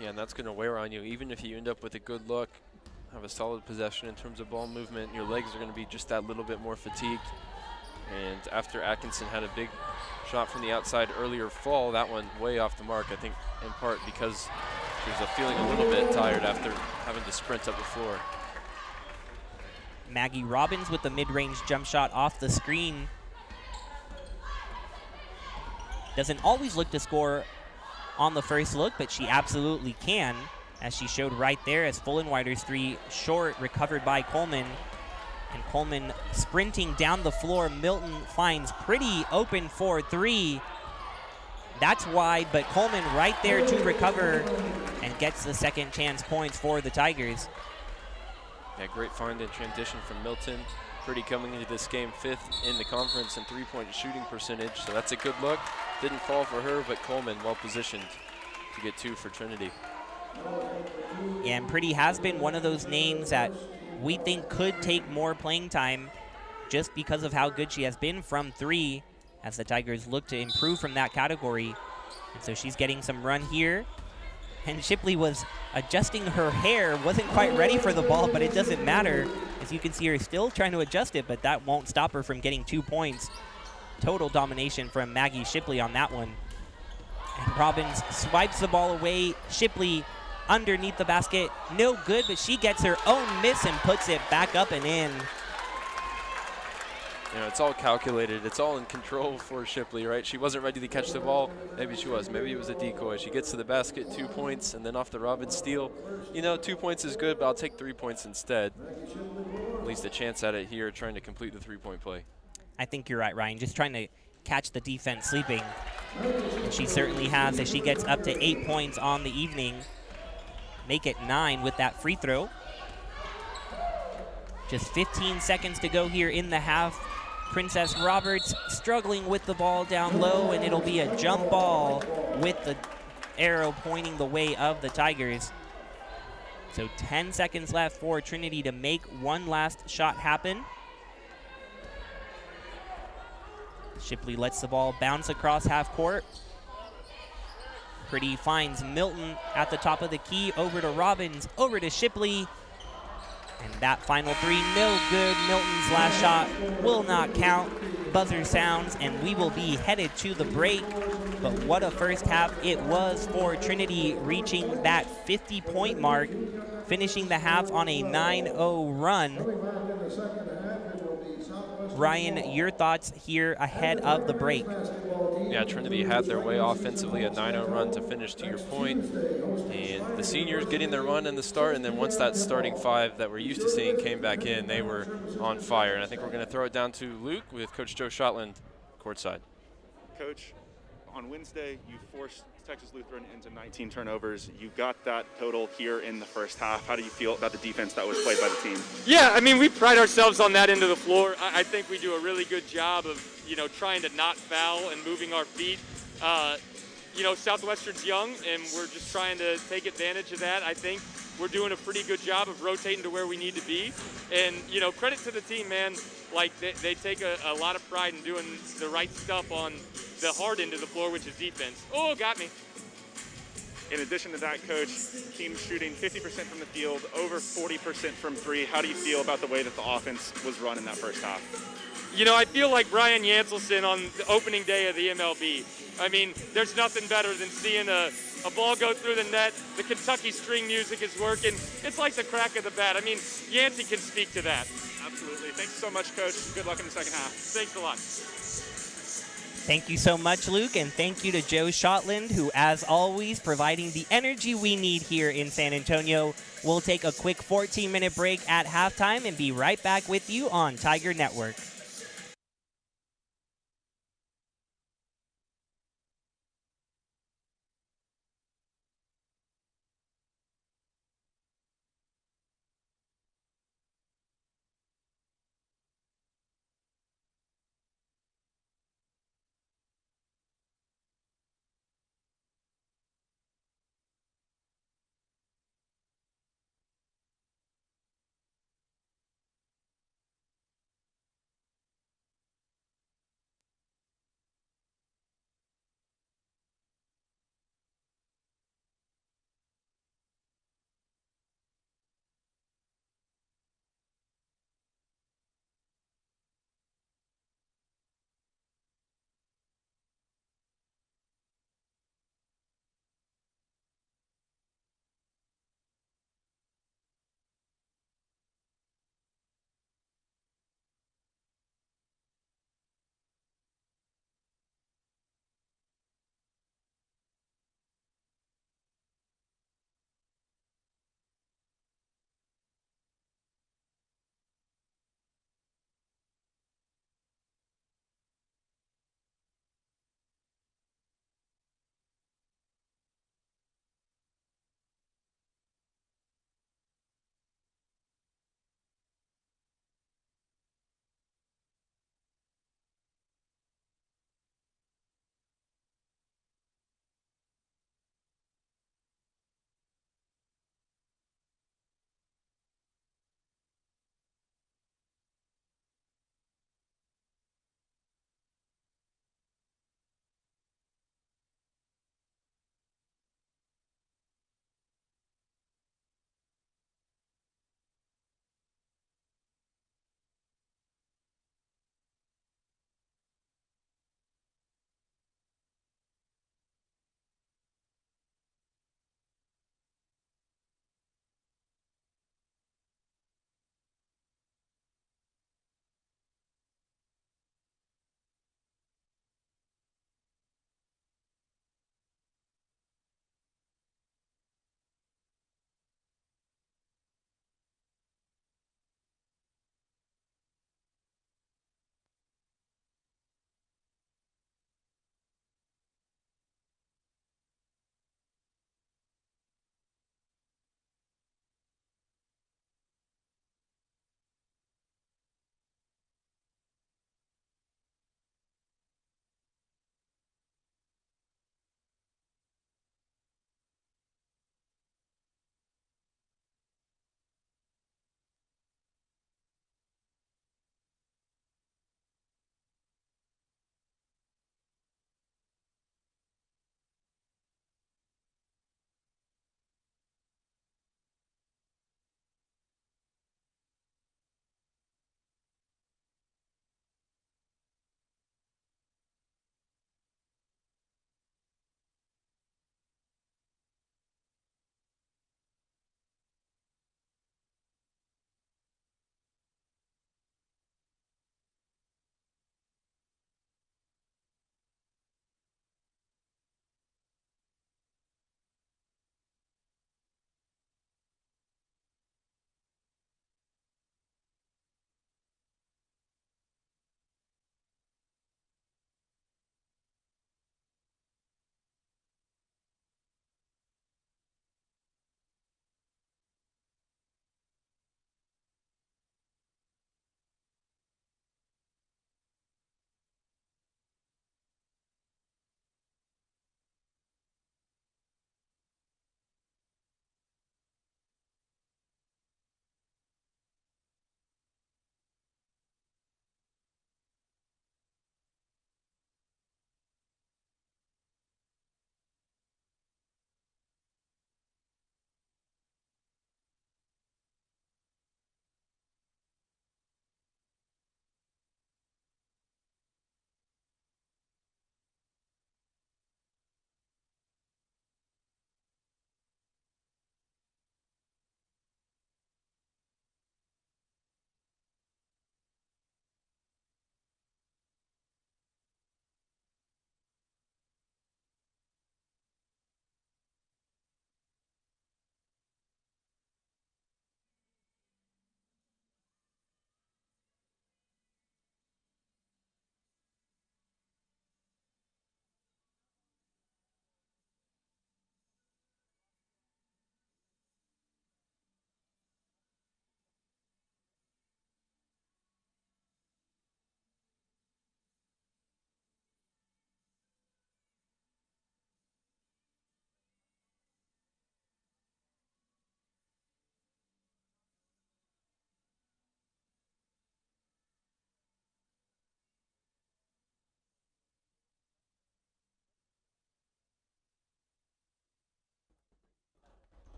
Yeah, and that's going to wear on you. Even if you end up with a good look, have a solid possession in terms of ball movement, your legs are going to be just that little bit more fatigued. And after Atkinson had a big shot from the outside earlier fall, that one way off the mark, I think in part because she was feeling a little bit tired after having to sprint up the floor. Maggie Robbins with the mid-range jump shot off the screen. Doesn't always look to score on the first look, but she absolutely can, as she showed right there as Fullenwider's three short, recovered by Coleman. And Coleman sprinting down the floor. Milton finds Pretty open for three. That's wide, but Coleman right there to recover and gets the second chance points for the Tigers. Yeah, great find in transition from Milton. Pretty coming into this game 5th in the conference in three-point shooting percentage, so that's a good look. Didn't fall for her, but Coleman well positioned to get 2 for Trinity. Yeah, and Pretty has been one of those names that we think could take more playing time just because of how good she has been from three, as the Tigers look to improve from that category. And so she's getting some run here. And Shipley was adjusting her hair, wasn't quite ready for the ball, but it doesn't matter. As you can see her still trying to adjust it, but that won't stop her from getting 2 points. Total domination from Maggie Shipley on that one. And Robbins swipes the ball away. Shipley underneath the basket. No good, but she gets her own miss and puts it back up and in. You know, it's all calculated. It's all in control for Shipley, right? She wasn't ready to catch the ball. Maybe she was. Maybe it was a decoy. She gets to the basket, 2 points, and then off the Robin steal. You know, 2 points is good, but I'll take 3 points instead. At least a chance at it here, trying to complete the three-point play. I think you're right, Ryan. Just trying to catch the defense sleeping. And she certainly has as she gets up to 8 points on the evening. Make it 9 with that free throw. Just 15 seconds to go here in the half. Princess Roberts struggling with the ball down low, and it'll be a jump ball with the arrow pointing the way of the Tigers. So 10 seconds left for Trinity to make one last shot happen. Shipley lets the ball bounce across half court. Pretty finds Milton at the top of the key, over to Robbins, over to Shipley. And that final three, no good. Milton's last shot will not count. Buzzer sounds, and we will be headed to the break. But what a first half it was for Trinity, reaching that 50-point mark, finishing the half on a 9-0 run. Ryan, your thoughts here ahead of the break? Yeah, Trinity had their way offensively, a 9-0 run to finish, to your point. And the seniors getting their run in the start, and then once that starting five that we're used to seeing came back in, they were on fire. And I think we're going to throw it down to Luke with Coach Joe Shotland courtside. Coach, on Wednesday, you forced Texas Lutheran into 19 turnovers. You got that total here in the first half. How do you feel about the defense that was played by the team? Yeah, I mean, we pride ourselves on that end of the floor. I think we do a really good job of, trying to not foul and moving our feet. Southwestern's young, and we're just trying to take advantage of that. I think we're doing a pretty good job of rotating to where we need to be. And, credit to the team, man. Like, they take a lot of pride in doing the right stuff on the hard end of the floor, which is defense. Oh, got me. In addition to that, Coach, team shooting 50% from the field, over 40% from three. How do you feel about the way that the offense was run in that first half? I feel like Brian Yanselson on the opening day of the MLB. I mean, there's nothing better than seeing a ball go through the net. The Kentucky string music is working. It's like the crack of the bat. I mean, Yancey can speak to that. Absolutely. Thanks so much, Coach. Good luck in the second half. Thanks a lot. Thank you so much, Luke, and thank you to Joe Shotland, who, as always, providing the energy we need here in San Antonio. We'll take a quick 14-minute break at halftime and be right back with you on Tiger Network.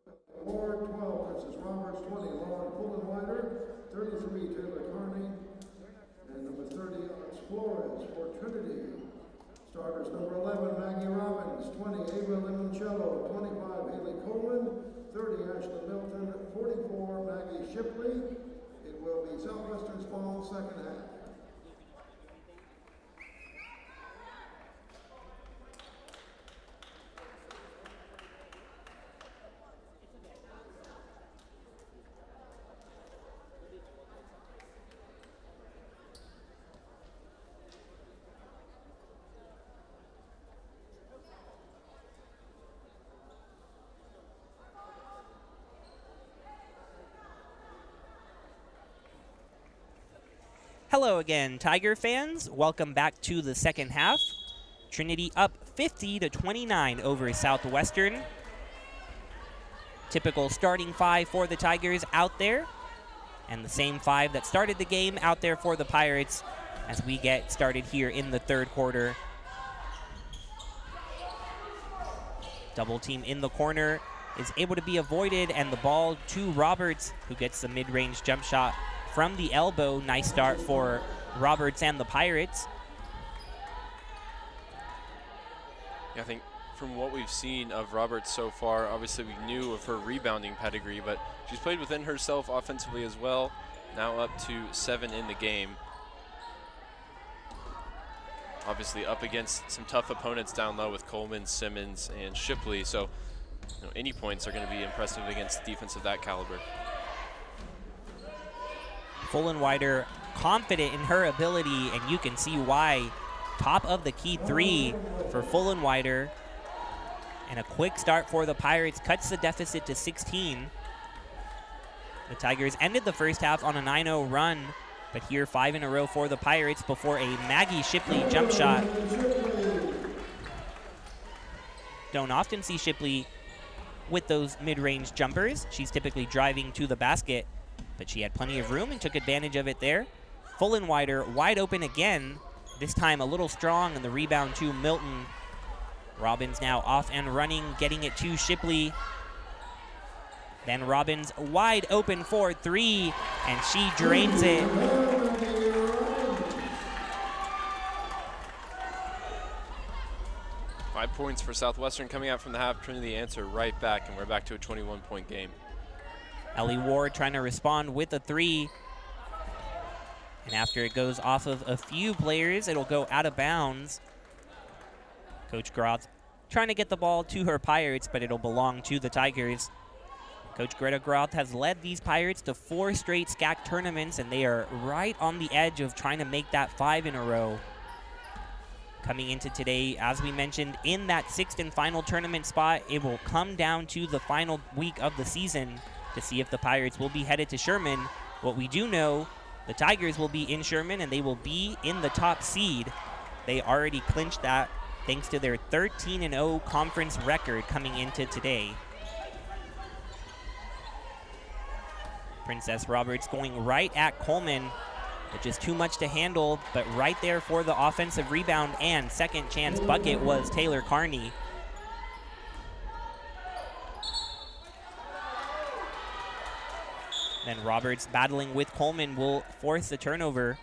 Ward 12, Princess Roberts 20, Lauren Pullenweider, 33, Taylor Carney, and number 30, Alex Flores for Trinity. Starters number 11, Maggie Robbins, 20, Ava Limoncello, 25, Haley Coleman, 30, Ashley Milton, 44, Maggie Shipley. It will be Southwestern's fall second half. Hello again, Tiger fans. Welcome back to the second half. Trinity up 50-29 over Southwestern. Typical starting five for the Tigers out there, and the same five that started the game out there for the Pirates as we get started here in the third quarter. Double team in the corner is able to be avoided, and the ball to Roberts, who gets the mid-range jump shot from the elbow. Nice start for Roberts and the Pirates. Yeah, I think from what we've seen of Roberts so far, obviously we knew of her rebounding pedigree, but she's played within herself offensively as well. Now up to 7 in the game. Obviously up against some tough opponents down low with Coleman, Simmons, and Shipley, so any points are going to be impressive against defense of that caliber. Fullenwider confident in her ability, and you can see why. Top of the key three for Fullenwider, and a quick start for the Pirates cuts the deficit to 16. The Tigers ended the first half on a 9-0 run, but here 5 in a row for the Pirates before a Maggie Shipley jump shot. Don't often see Shipley with those mid-range jumpers. She's typically driving to the basket, but she had plenty of room and took advantage of it there. Fullenwider wide open again, this time a little strong, and the rebound to Milton. Robbins now off and running, getting it to Shipley. Then Robbins wide open for 3, and she drains it. Five points for Southwestern coming out from the half. Trinity answer right back, and we're back to a 21-point game. Ellie Ward trying to respond with a 3. And after it goes off of a few players, it'll go out of bounds. Coach Groth trying to get the ball to her Pirates, but it'll belong to the Tigers. Coach Greta Groth has led these Pirates to 4 straight SCAC tournaments, and they are right on the edge of trying to make that 5 in a row. Coming into today, as we mentioned, in that 6th and final tournament spot, it will come down to the final week of the season to see if the Pirates will be headed to Sherman. What we do know, the Tigers will be in Sherman, and they will be in the top seed. They already clinched that thanks to their 13-0 conference record coming into today. Princess Roberts going right at Coleman, but just too much to handle, but right there for the offensive rebound and second chance bucket was Taylor Carney. Then Roberts battling with Coleman will force the turnover.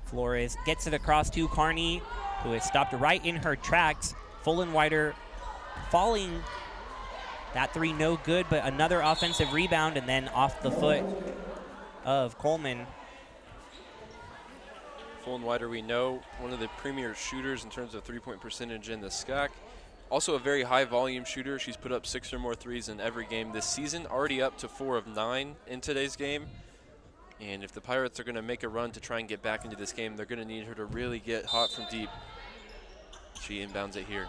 Flores gets it across to Carney, who has stopped right in her tracks. Fullenwider falling. That 3 no good, but another offensive rebound, and then off the foot of Coleman. Fullenwider, we know, one of the premier shooters in terms of three-point percentage in the SCAC. Also a very high volume shooter. She's put up 6 or more threes in every game this season, already up to 4 of 9 in today's game. And if the Pirates are going to make a run to try and get back into this game, they're going to need her to really get hot from deep. She inbounds it here.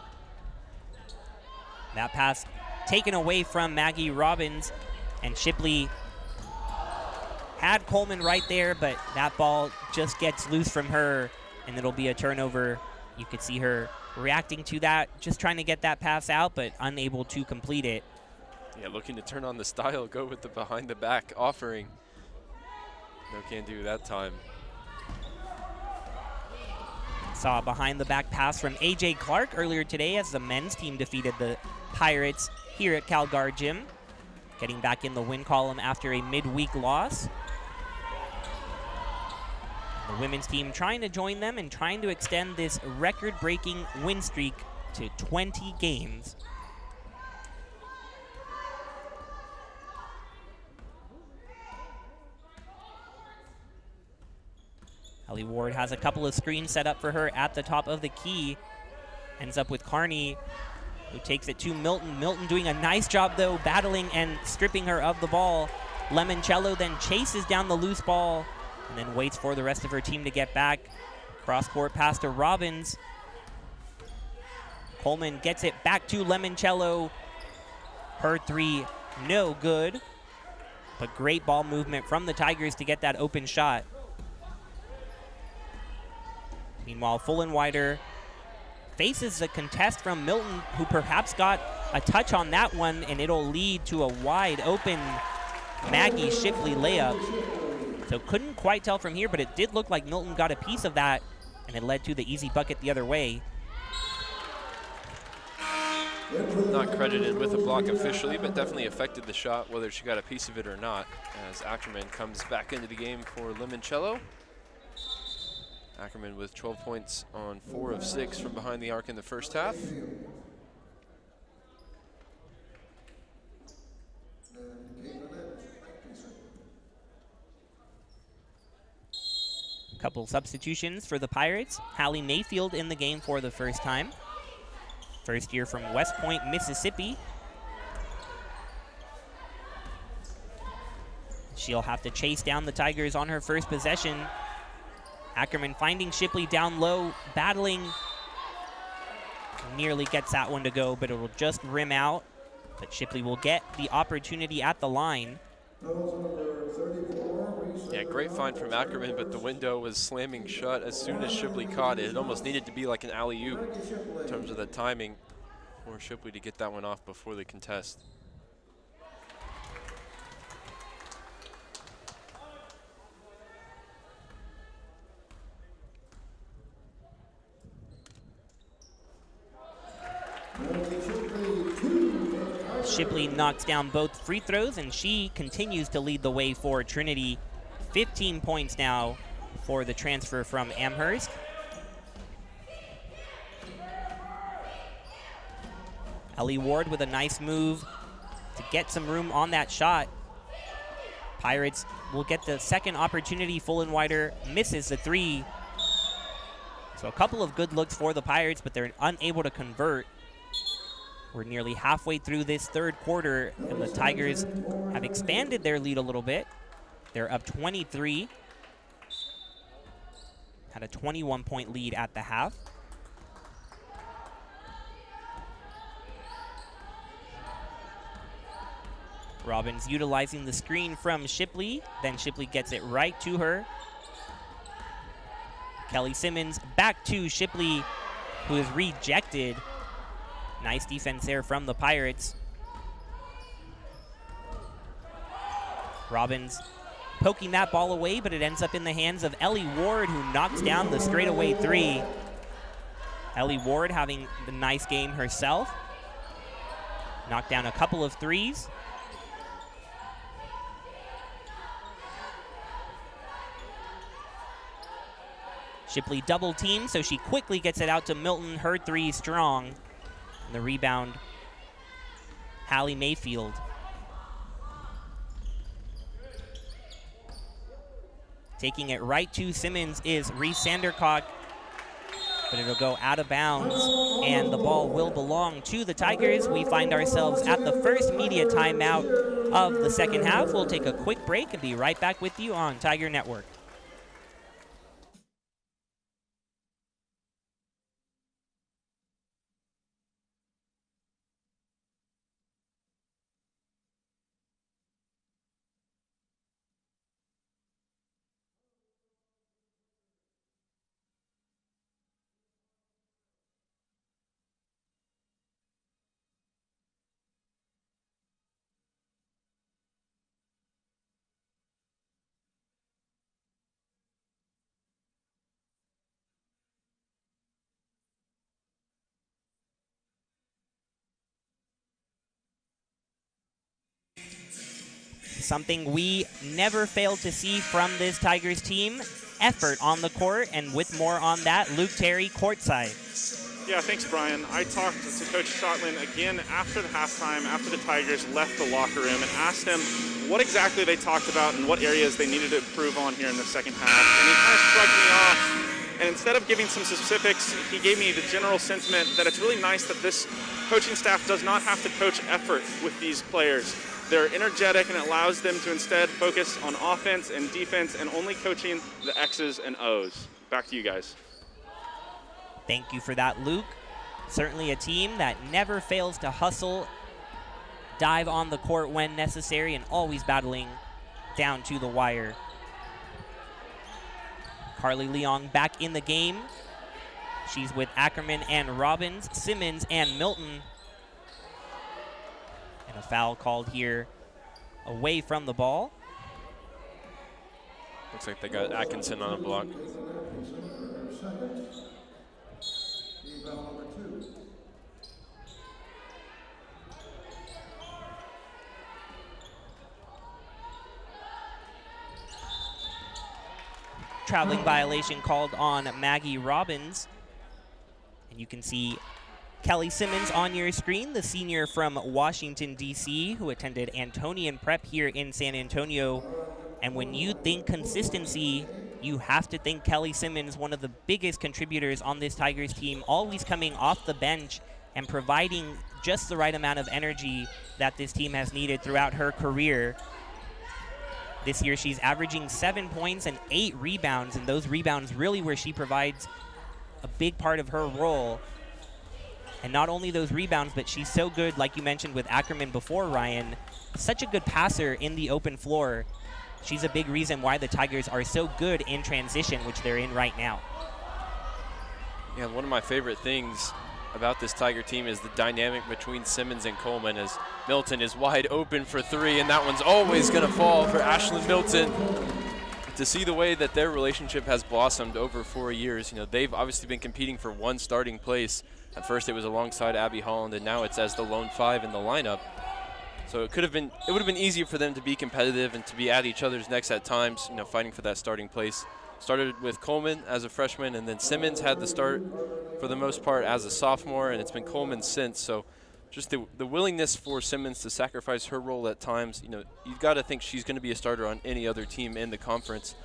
That pass taken away from Maggie Robbins, and Shipley had Coleman right there, but that ball just gets loose from her, and it'll be a turnover. You could see her reacting to that, just trying to get that pass out, but unable to complete it. Yeah, looking to turn on the style, go with the behind the back offering. No can do that time. Saw a behind-the-back pass from A.J. Clark earlier today as the men's team defeated the Pirates here at Calgar Gym, getting back in the win column after a midweek loss. The women's team trying to join them and trying to extend this record-breaking win streak to 20 games. Ellie Ward has a couple of screens set up for her at the top of the key. Ends up with Carney, who takes it to Milton. Milton doing a nice job, though, battling and stripping her of the ball. Lemoncello then chases down the loose ball and then waits for the rest of her team to get back. Cross-court pass to Robbins. Coleman gets it back to Lemoncello. Her three, no good. But great ball movement from the Tigers to get that open shot. Meanwhile, Fullenwider faces a contest from Milton, who perhaps got a touch on that one, and it'll lead to a wide open Maggie Shipley layup. So couldn't quite tell from here, but it did look like Milton got a piece of that, and it led to the easy bucket the other way. Not credited with a block officially, but definitely affected the shot, whether she got a piece of it or not, as Ackerman comes back into the game for Limoncello. Ackerman with 12 points on 4 of 6 from behind the arc in the first half. Couple substitutions for the Pirates. Hallie Mayfield in the game for the first time. First year from West Point, Mississippi. She'll have to chase down the Tigers on her first possession. Ackerman finding Shipley down low, battling. Nearly gets that one to go, but it will just rim out. But Shipley will get the opportunity at the line. Yeah, great find from Ackerman, but the window was slamming shut as soon as Shipley caught it. It almost needed to be like an alley-oop in terms of the timing for Shipley to get that one off before the contest. Shipley knocks down both free throws, and she continues to lead the way for Trinity. 15 points now for the transfer from Amherst. Ellie Ward with a nice move to get some room on that shot. Pirates will get the second opportunity. Fullenwider misses the three. So a couple of good looks for the Pirates, but they're unable to convert. We're nearly halfway through this third quarter, and the Tigers have expanded their lead a little bit. They're up 23. Had a 21-point lead at the half. Robbins utilizing the screen from Shipley. Then Shipley gets it right to her. Kelly Simmons back to Shipley, who is rejected. Nice defense there from the Pirates. Robbins poking that ball away, but it ends up in the hands of Ellie Ward, who knocks down the straightaway three. Ellie Ward having the nice game herself. Knocked down a couple of threes. Shipley double team, so she quickly gets it out to Milton. Her three strong. And the rebound, Hallie Mayfield. Taking it right to Simmons is Reese Sandercock, but it'll go out of bounds, and the ball will belong to the Tigers. We find ourselves at the first media timeout of the second half. We'll take a quick break and be right back with you on Tiger Network. something we never fail to see from this Tigers team, effort on the court, and with more on that, Luke Terry courtside. Yeah, thanks, Brian. I talked to Coach Schottland again after the halftime, after the Tigers left the locker room, and asked him what exactly they talked about and what areas they needed to improve on here in the second half. And he kind of shrugged me off, and instead of giving some specifics, he gave me the general sentiment that it's really nice that this coaching staff does not have to coach effort with these players. They're energetic, and it allows them to instead focus on offense and defense and only coaching the X's and O's. Back to you guys. Thank you for that, Luke. Certainly a team that never fails to hustle, dive on the court when necessary, and always battling down to the wire. Carly Leong back in the game. She's with Ackerman and Robbins, Simmons and Milton. And a foul called here away from the ball. Looks like they got Atkinson on a block. Traveling violation called on Maggie Robbins. And you can see Kelly Simmons on your screen, the senior from Washington, D.C., who attended Antonian Prep here in San Antonio. And when you think consistency, you have to think Kelly Simmons, one of the biggest contributors on this Tigers team, always coming off the bench and providing just the right amount of energy that this team has needed throughout her career. This year, she's averaging 7 points and 8 rebounds, and those rebounds really where she provides a big part of her role. And not only those rebounds, but she's so good, like you mentioned with Ackerman before, Ryan, such a good passer in the open floor. She's a big reason why the Tigers are so good in transition, which they're in right now. Yeah, one of my favorite things about this Tiger team is the dynamic between Simmons and Coleman, as Milton is wide open for three, and that one's always going to fall for Ashlyn Milton. To see the way that their relationship has blossomed over 4 years, you know, they've obviously been competing for one starting place. At first it was alongside Abby Holland, and now it's as the lone 5 in the lineup. So it would have been easier for them to be competitive and to be at each other's necks at times, you know, fighting for that starting place. Started with Coleman as a freshman, and then Simmons had the start for the most part as a sophomore, and it's been Coleman since. So just the willingness for Simmons to sacrifice her role at times, you know, you've got to think she's going to be a starter on any other team in the conference.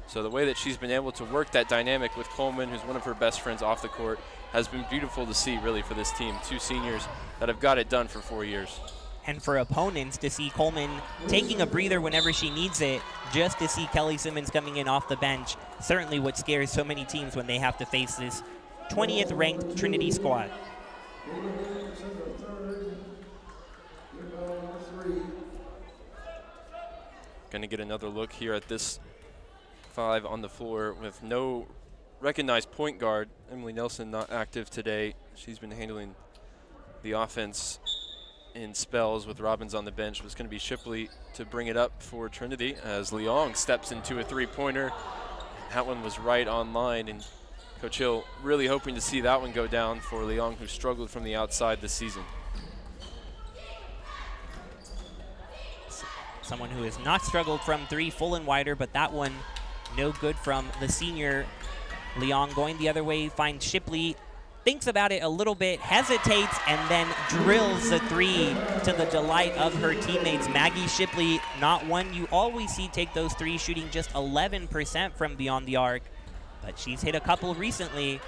So the way that she's been able to work that dynamic with Coleman, who's one of her best friends off the court, has been beautiful to see, really, for this team. 2 seniors that have got it done for 4 years. And for opponents to see Coleman taking a breather whenever she needs it, just to see Kelly Simmons coming in off the bench, certainly what scares so many teams when they have to face this 20th ranked Trinity squad. Going to get another look here at this 5 on the floor with no recognized point guard. Emily Nelson not active today. She's been handling the offense in spells with Robbins on the bench. Was going to be Shipley to bring it up for Trinity as Leong steps into a three-pointer. That one was right on line, and Coach Hill really hoping to see that one go down for Leong, who struggled from the outside this season. Someone who has not struggled from 3 full and wider, but that one no good from the senior. Leong going the other way, finds Shipley, thinks about it a little bit, hesitates, and then drills the 3 to the delight of her teammates. Maggie Shipley, not one you always see take those 3s, shooting just 11% from beyond the arc, but she's hit a couple recently,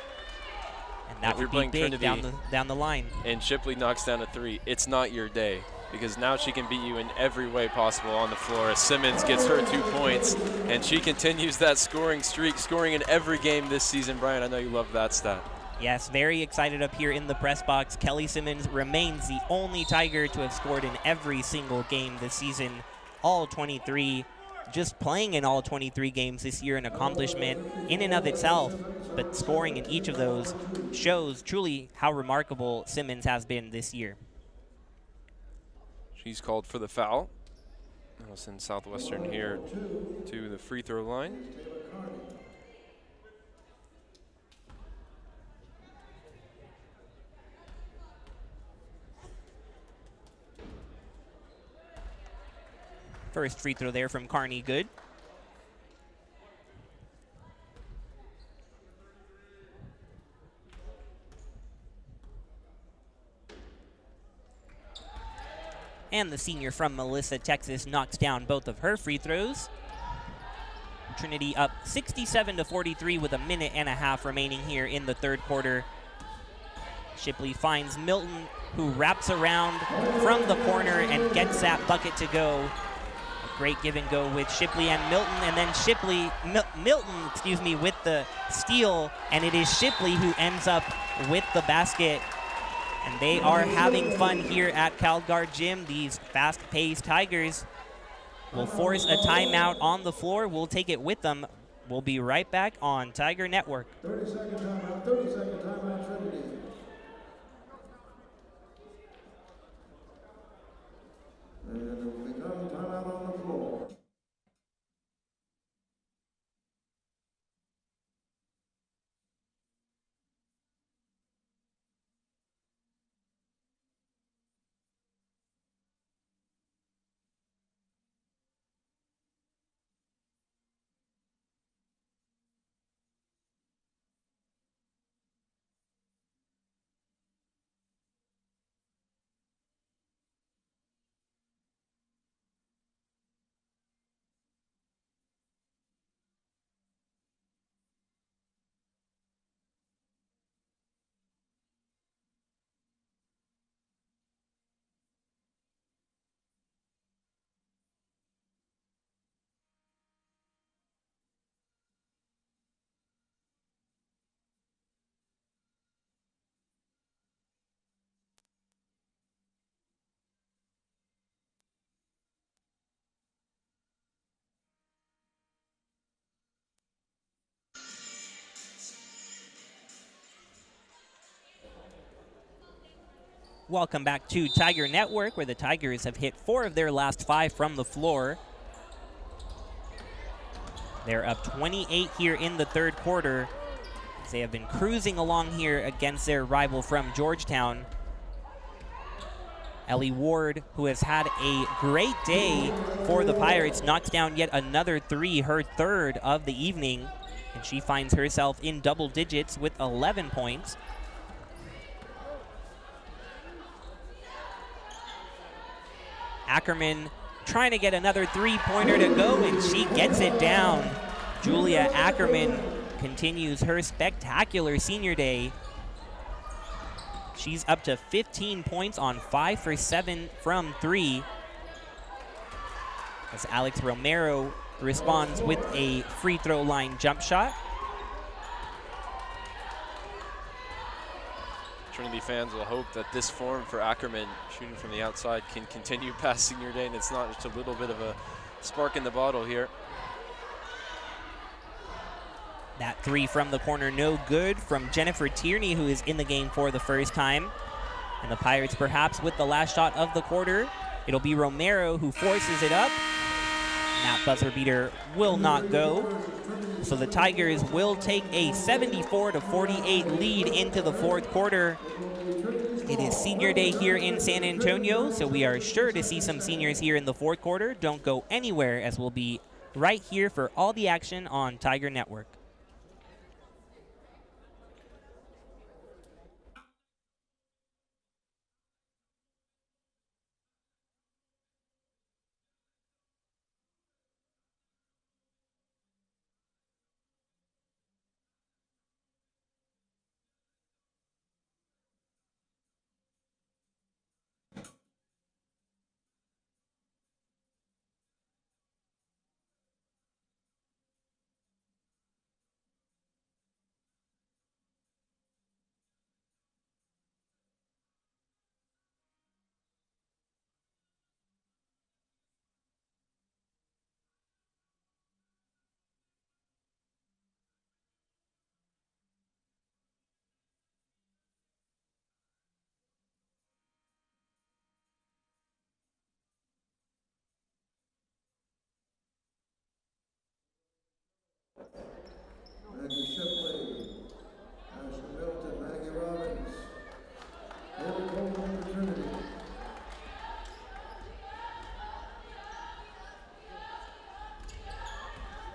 and that would be big down the line. And Shipley knocks down a 3. It's not your day, because now she can beat you in every way possible on the floor. As Simmons gets her 2 points, and she continues that scoring streak, scoring in every game this season. Brian, I know you love that stat. Yes, very excited up here in the press box. Kelly Simmons remains the only Tiger to have scored in every single game this season, all 23. Just playing in all 23 games this year, an accomplishment in and of itself, but scoring in each of those shows truly how remarkable Simmons has been this year. She's called for the foul. I'll send Southwestern here to the free throw line. First free throw there from Carney, good. And the senior from Melissa, Texas, knocks down both of her free throws. Trinity up 67-43 with a minute and a half remaining here in the third quarter. Shipley finds Milton, who wraps around from the corner and gets that bucket to go. A great give and go with Shipley and Milton, and then Milton with the steal, and it is Shipley who ends up with the basket. And they are having fun here at Calgard Gym. These fast-paced Tigers will force a timeout on the floor. We'll take it with them. We'll be right back on Tiger Network. 30-second timeout, 30-second timeout, Trinity. And it will become timeout on the floor. Welcome back to Tiger Network, where the Tigers have hit 4 of their last 5 from the floor. They're up 28 here in the third quarter. They have been cruising along here against their rival from Georgetown. Ellie Ward, who has had a great day for the Pirates, knocks down yet another 3, her third of the evening, and she finds herself in double digits with 11 points. Ackerman trying to get another three-pointer to go, and she gets it down. Julia Ackerman continues her spectacular senior day. She's up to 15 points on 5 for 7 from 3. As Alex Romero responds with a free throw line jump shot. Trinity fans will hope that this form for Ackerman, shooting from the outside, can continue past senior day, and it's not just a little bit of a spark in the bottle here. That 3 from the corner, no good from Jennifer Tierney, who is in the game for the first time. And the Pirates perhaps with the last shot of the quarter. It'll be Romero who forces it up. And that buzzer beater will not go. So the Tigers will take a 74-48 lead into the fourth quarter. It is senior day here in San Antonio, so we are sure to see some seniors here in the fourth quarter. Don't go anywhere, as we'll be right here for all the action on Tiger Network.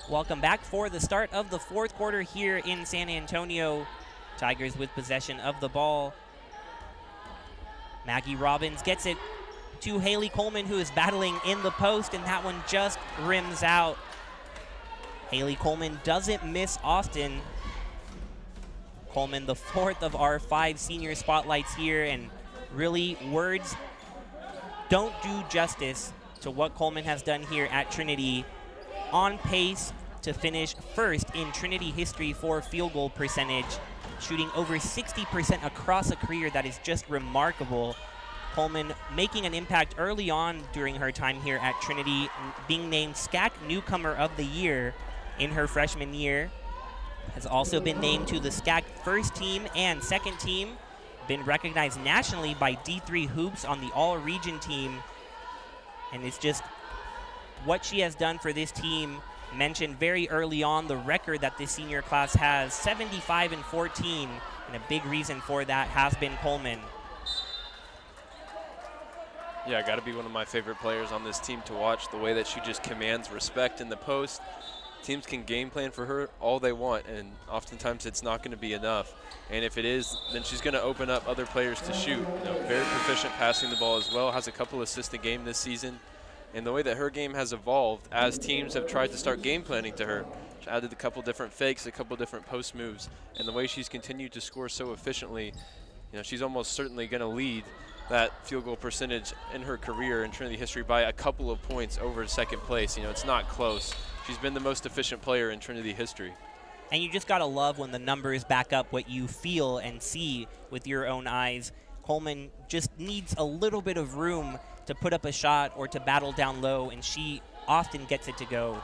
Welcome back for the start of the fourth quarter here in San Antonio. Tigers with possession of the ball. Maggie Robbins gets it to Haley Coleman, who is battling in the post, and that one just rims out. Haley Coleman doesn't miss often. Coleman, the fourth of our 5 senior spotlights here, and really words don't do justice to what Coleman has done here at Trinity. On pace to finish first in Trinity history for field goal percentage, shooting over 60% across a career. That is just remarkable. Coleman making an impact early on during her time here at Trinity, being named SCAC Newcomer of the Year in her freshman year. Has also been named to the SCAC first team and second team. Been recognized nationally by D3 Hoops on the all-region team. And it's just what she has done for this team. Mentioned very early on the record that this senior class has, 75-14, and a big reason for that has been Coleman. Yeah, got to be one of my favorite players on this team to watch. The way that she just commands respect in the post. Teams can game plan for her all they want, and oftentimes it's not going to be enough. And if it is, then she's going to open up other players to shoot. You know, very proficient passing the ball as well. Has a couple assists a game this season. And the way that her game has evolved as teams have tried to start game planning to her, she added a couple different fakes, a couple different post moves, and the way she's continued to score so efficiently, you know, she's almost certainly going to lead that field goal percentage in her career in Trinity history by a couple of points over second place. You know, it's not close. She's been the most efficient player in Trinity history. And you just got to love when the numbers back up what you feel and see with your own eyes. Coleman just needs a little bit of room to put up a shot or to battle down low, and she often gets it to go.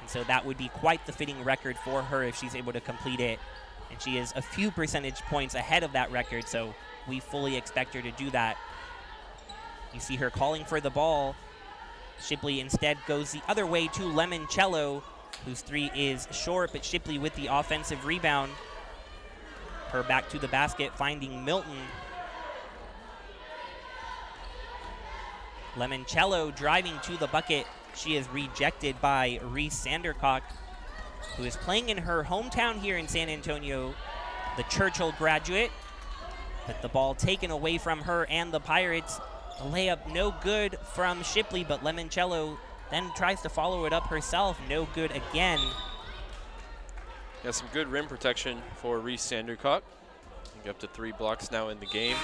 And so that would be quite the fitting record for her if she's able to complete it. And she is a few percentage points ahead of that record, so we fully expect her to do that. You see her calling for the ball. Shipley instead goes the other way to Lemoncello, whose 3 is short, but Shipley with the offensive rebound. Her back to the basket, finding Milton. Lemoncello driving to the bucket. She is rejected by Reese Sandercock, who is playing in her hometown here in San Antonio, the Churchill graduate. But the ball taken away from her and the Pirates. The layup no good from Shipley, but Lemoncello then tries to follow it up herself. No good again. Yeah, some good rim protection for Reese Sandercock. Up to 3 blocks now in the game.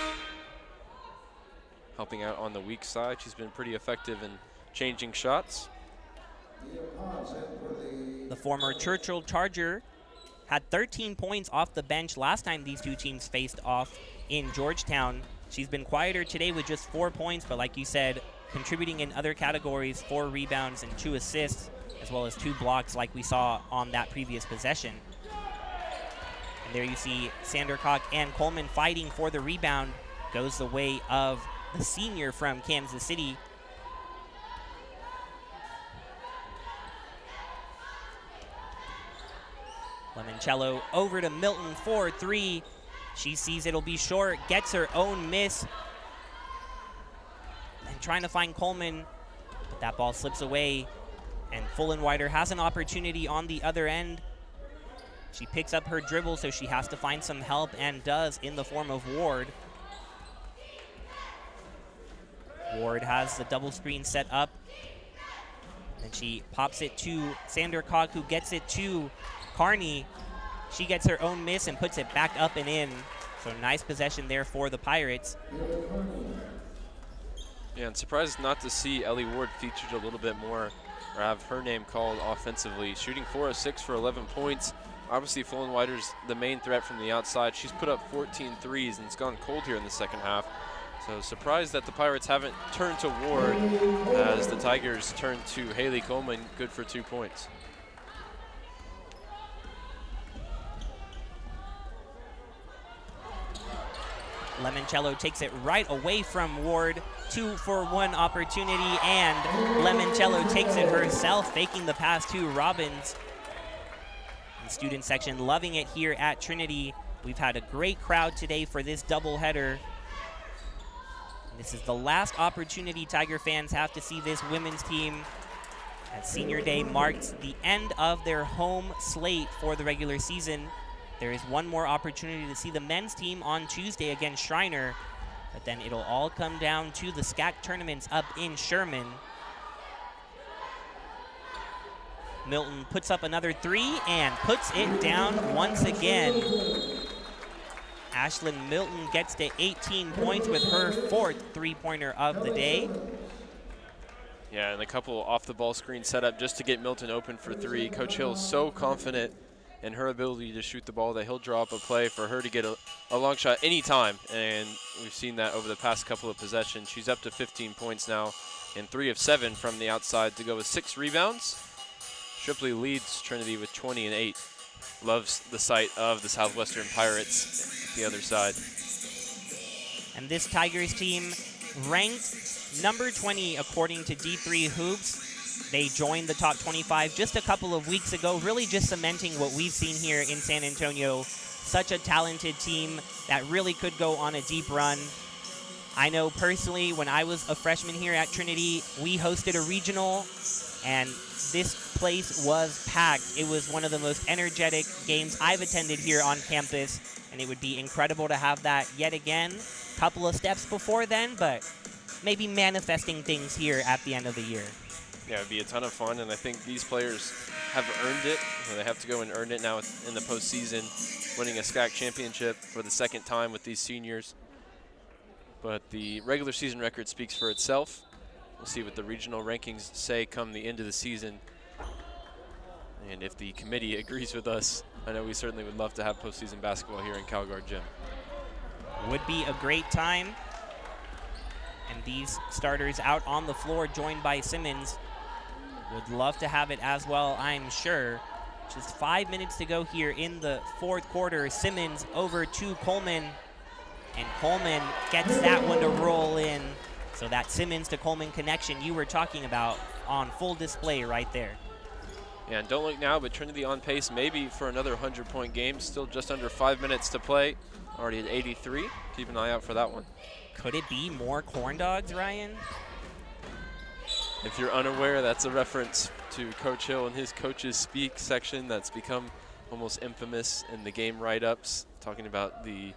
Helping out on the weak side. She's been pretty effective in changing shots. The former Churchill Charger had 13 points off the bench last time these two teams faced off in Georgetown. She's been quieter today with just 4 points, but like you said, contributing in other categories, 4 rebounds and 2 assists, as well as 2 blocks like we saw on that previous possession. And there you see Sandercock and Coleman fighting for the rebound. Goes the way of the senior from Kansas City. Lemoncello over to Milton for 3. She sees it'll be short, gets her own miss. And trying to find Coleman, but that ball slips away. And Fullenwider has an opportunity on the other end. She picks up her dribble, so she has to find some help, and does in the form of Ward. Ward has the double screen set up. And she pops it to Sandercock, who gets it to Carney. She gets her own miss and puts it back up and in. So nice possession there for the Pirates. Yeah, and surprised not to see Ellie Ward featured a little bit more, or have her name called offensively. Shooting 4 of 6 for 11 points. Obviously, Fullenwider's the main threat from the outside. She's put up 14 threes, and it's gone cold here in the second half. So surprised that the Pirates haven't turned to Ward as the Tigers turn to Haley Coleman, good for 2 points. Lemoncello takes it right away from Ward. 2-for-1 opportunity, and Lemoncello takes it herself, faking the pass to Robbins. The student section loving it here at Trinity. We've had a great crowd today for this doubleheader. This is the last opportunity Tiger fans have to see this women's team As Senior Day marks the end of their home slate for the regular season, there is one more opportunity to see the men's team on Tuesday against Schreiner, but then it'll all come down to the SCAC tournaments up in Sherman. Milton puts up another three and puts it down once again. Ashlyn Milton gets to 18 points with her 4th three-pointer of the day. Yeah, and a couple off-the-ball screen set up just to get Milton open for three. Coach Hill's so confident in her ability to shoot the ball that he'll draw up a play for her to get a long shot anytime, and we've seen that over the past couple of possessions. She's up to 15 points now and 3 of 7 from the outside to go with 6 rebounds. Shipley leads Trinity with 20 and 8. Loves the sight of the Southwestern Pirates the other side. And this Tigers team ranked number 20 according to D3 Hoops. They joined the top 25 just a couple of weeks ago, really just cementing what we've seen here in San Antonio. Such a talented team that really could go on a deep run. I know personally, when I was a freshman here at Trinity, we hosted a regional, and this place was packed. It was one of the most energetic games I've attended here on campus, and it would be incredible to have that yet again. Couple of steps before then, but maybe manifesting things here at the end of the year. Yeah, it'd be a ton of fun, and I think these players have earned it. They have to go and earn it now in the postseason, winning a SCAC championship for the 2nd time with these seniors. But the regular season record speaks for itself. We'll see what the regional rankings say come the end of the season. And if the committee agrees with us, I know we certainly would love to have postseason basketball here in CalGuard Gym. Would be a great time. And these starters out on the floor, joined by Simmons, would love to have it as well, I'm sure. Just 5 minutes to go here in the 4th quarter. Simmons over to Coleman, and Coleman gets that one to roll in. So that Simmons to Coleman connection you were talking about on full display right there. Yeah, and don't look now, but Trinity on pace maybe for another 100-point game. Still just under 5 minutes to play. Already at 83. Keep an eye out for that one. Could it be more corn dogs, Ryan? If you're unaware, that's a reference to Coach Hill and his Coaches Speak section that's become almost infamous in the game write-ups, talking about the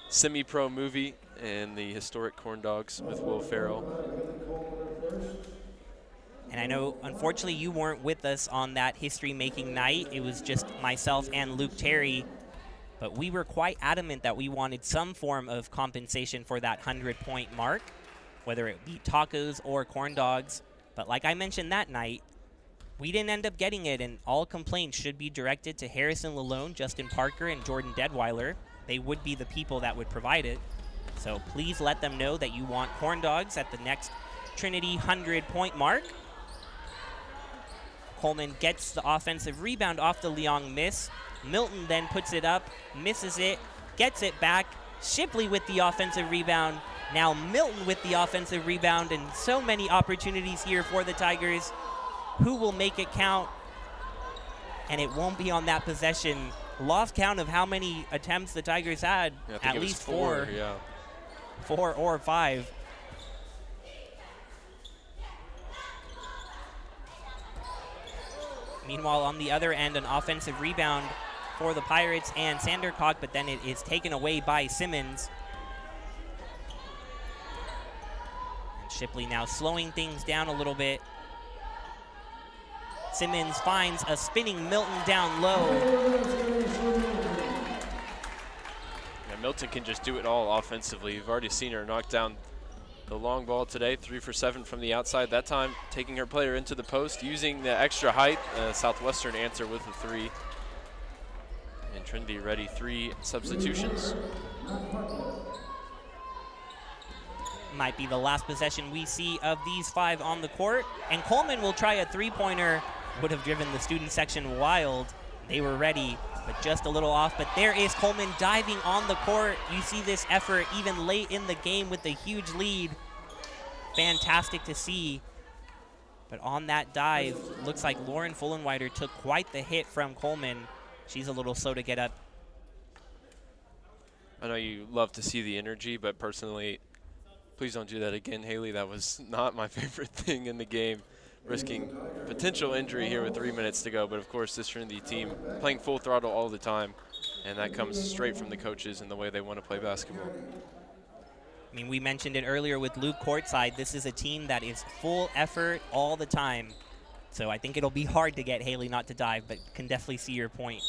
semi-pro movie and the historic corn dogs with Will Ferrell. And I know, unfortunately, you weren't with us on that history-making night. It was just myself and Luke Terry. But we were quite adamant that we wanted some form of compensation for that 100-point mark, whether it be tacos or corn dogs. But like I mentioned that night, we didn't end up getting it, and all complaints should be directed to Harrison Lalone, Justin Parker, and Jordan Deadweiler. They would be the people that would provide it. So please let them know that you want corn dogs at the next Trinity 100-point mark. Coleman gets the offensive rebound off the Leong miss. Milton then puts it up, misses it, gets it back. Shipley with the offensive rebound. Now Milton with the offensive rebound, and so many opportunities here for the Tigers. Who will make it count? And it won't be on that possession. Lost count of how many attempts the Tigers had. Yeah, at least 4. Yeah. 4 or 5. Meanwhile, on the other end, an offensive rebound for the Pirates and Sandercock, but then it is taken away by Simmons. And Shipley now slowing things down a little bit. Simmons finds a spinning Milton down low. Yeah, Milton can just do it all offensively. You've already seen her knock down the long ball today, 3 for 7 from the outside. That time taking her player into the post, using the extra height. Southwestern answer with a 3. And Trinity ready 3 substitutions. Might be the last possession we see of these 5 on the court. And Coleman will try a 3-pointer. Would have driven the student section wild. They were ready, but just a little off. But there is Coleman diving on the court. You see this effort even late in the game with the huge lead. Fantastic to see. But on that dive, looks like Lauren Fullenwider took quite the hit from Coleman. She's a little slow to get up. I know you love to see the energy, but personally, please don't do that again, Haley. That was not my favorite thing in the game. risking potential injury here with 3 minutes to go. But of course, this Trinity team playing full throttle all the time, and that comes straight from the coaches and the way they want to play basketball. I mean, we mentioned it earlier with Luke courtside. This is a team that is full effort all the time. So I think it'll be hard to get Haley not to dive, but can definitely see your point.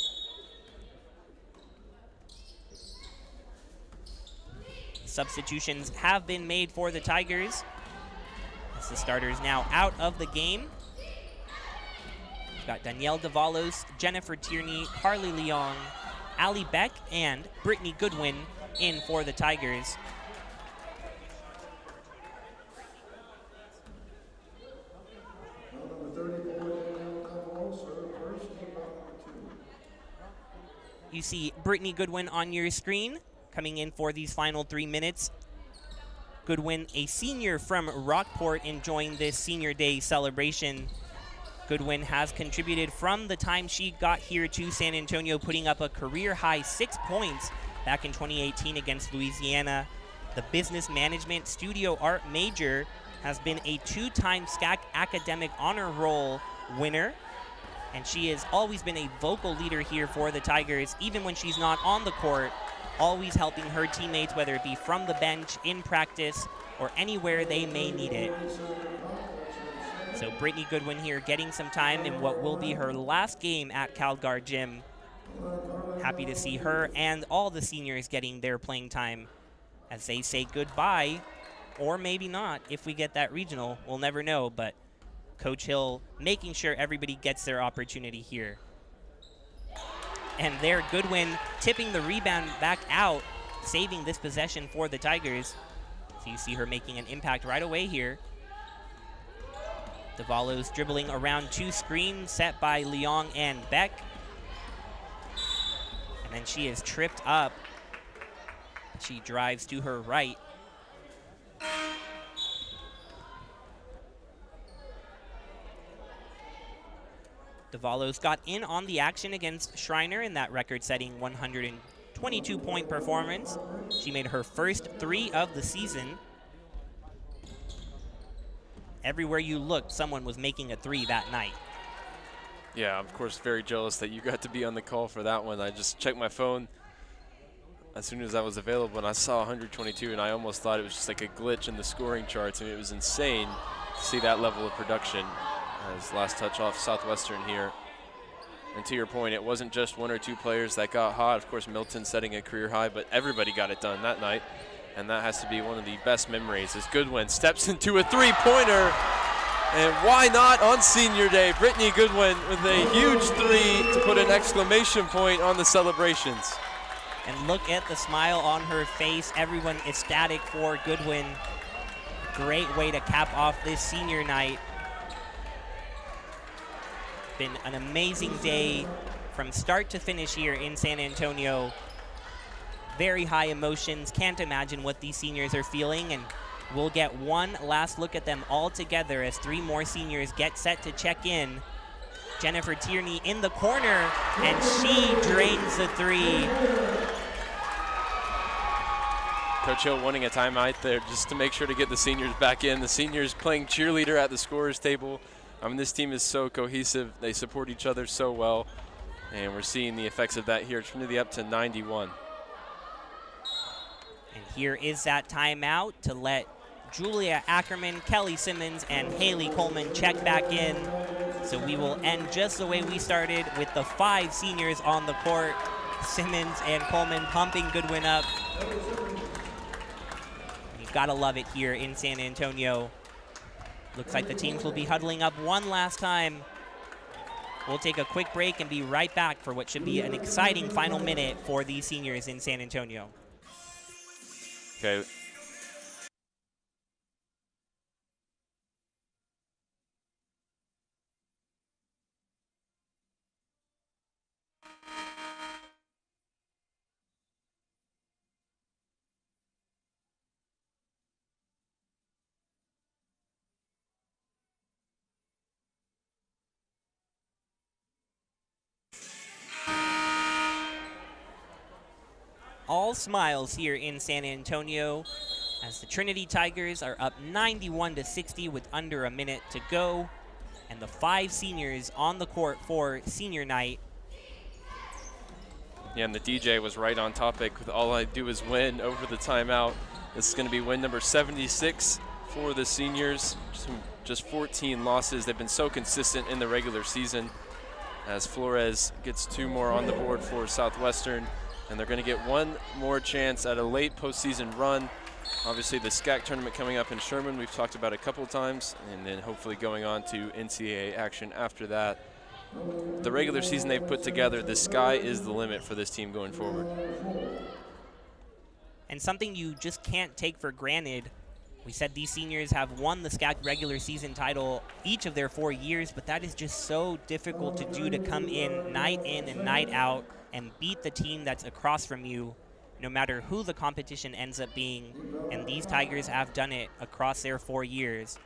Substitutions have been made for the Tigers, as the starters now out of the game. We've got Danielle Davalos, Jennifer Tierney, Carly Leong, Allie Beck, and Brittany Goodwin in for the Tigers. You see Brittany Goodwin on your screen coming in for these final 3 minutes. Goodwin, a senior from Rockport, enjoying this senior day celebration. Goodwin has contributed from the time she got here to San Antonio, putting up a career-high 6 points back in 2018 against Louisiana. The business management studio art major, has been a 2-time SCAC Academic Honor Roll winner, and she has always been a vocal leader here for the Tigers, even when she's not on the court, always helping her teammates, whether it be from the bench, in practice, or anywhere they may need it. So Brittany Goodwin here getting some time in what will be her last game at Calgar Gym. Happy to see her and all the seniors getting their playing time as they say goodbye, or maybe not if we get that regional. We'll never know, but Coach Hill making sure everybody gets their opportunity here. And there, Goodwin tipping the rebound back out, saving this possession for the Tigers. So you see her making an impact right away here. Davalos dribbling around 2 screens set by Leong and Beck. And then she is tripped up. She drives to her right. Davalos got in on the action against Schreiner in that record-setting 122-point performance. She made her first 3 of the season. Everywhere you looked, someone was making a 3 that night. Yeah, of course, very jealous that you got to be on the call for that one. I just checked my phone as soon as I was available, and I saw 122, and I almost thought it was just like a glitch in the scoring charts. I mean, it was insane to see that level of production. As last touch off Southwestern here. And to your point, it wasn't just 1 or 2 players that got hot. Of course, Milton setting a career high, but everybody got it done that night. And that has to be one of the best memories as Goodwin steps into a 3-pointer. And why not on senior day? Brittany Goodwin with a huge 3 to put an exclamation point on the celebrations. And look at the smile on her face. Everyone ecstatic for Goodwin. Great way to cap off this senior night. Been an amazing day from start to finish here in San Antonio. Very high emotions. Can't imagine what these seniors are feeling, and we'll get one last look at them all together as 3 more seniors get set to check in. Jennifer Tierney in the corner, and she drains the 3. Coach Hill wanting a timeout there just to make sure to get the seniors back in. The seniors playing cheerleader at the scorer's table. I mean, this team is so cohesive. They support each other so well, and we're seeing the effects of that here. Trinity up to 91. And here is that timeout to let Julia Ackerman, Kelly Simmons, and Haley Coleman check back in. So we will end just the way we started with the 5 seniors on the court. Simmons and Coleman pumping Goodwin up. You've got to love it here in San Antonio. Looks like the teams will be huddling up one last time. We'll take a quick break and be right back for what should be an exciting final minute for these seniors in San Antonio. Okay. All smiles here in San Antonio as the Trinity Tigers are up 91-60 with under a minute to go. and the 5 seniors on the court for senior night. Yeah, and the DJ was right on topic with all I do is win over the timeout. This is going to be win number 76 for the seniors. Just 14 losses. They've been so consistent in the regular season, as Flores gets 2 more on the board for Southwestern, and they're going to get one more chance at a late postseason run. Obviously, the SCAC tournament coming up in Sherman, we've talked about a couple of times, and then hopefully going on to NCAA action after that. The regular season they've put together, the sky is the limit for this team going forward. And something you just can't take for granted, we said these seniors have won the SCAC regular season title each of their 4 years, but that is just so difficult to do, to come in and night out and beat the team that's across from you, no matter who the competition ends up being. And these Tigers have done it across their 4 years.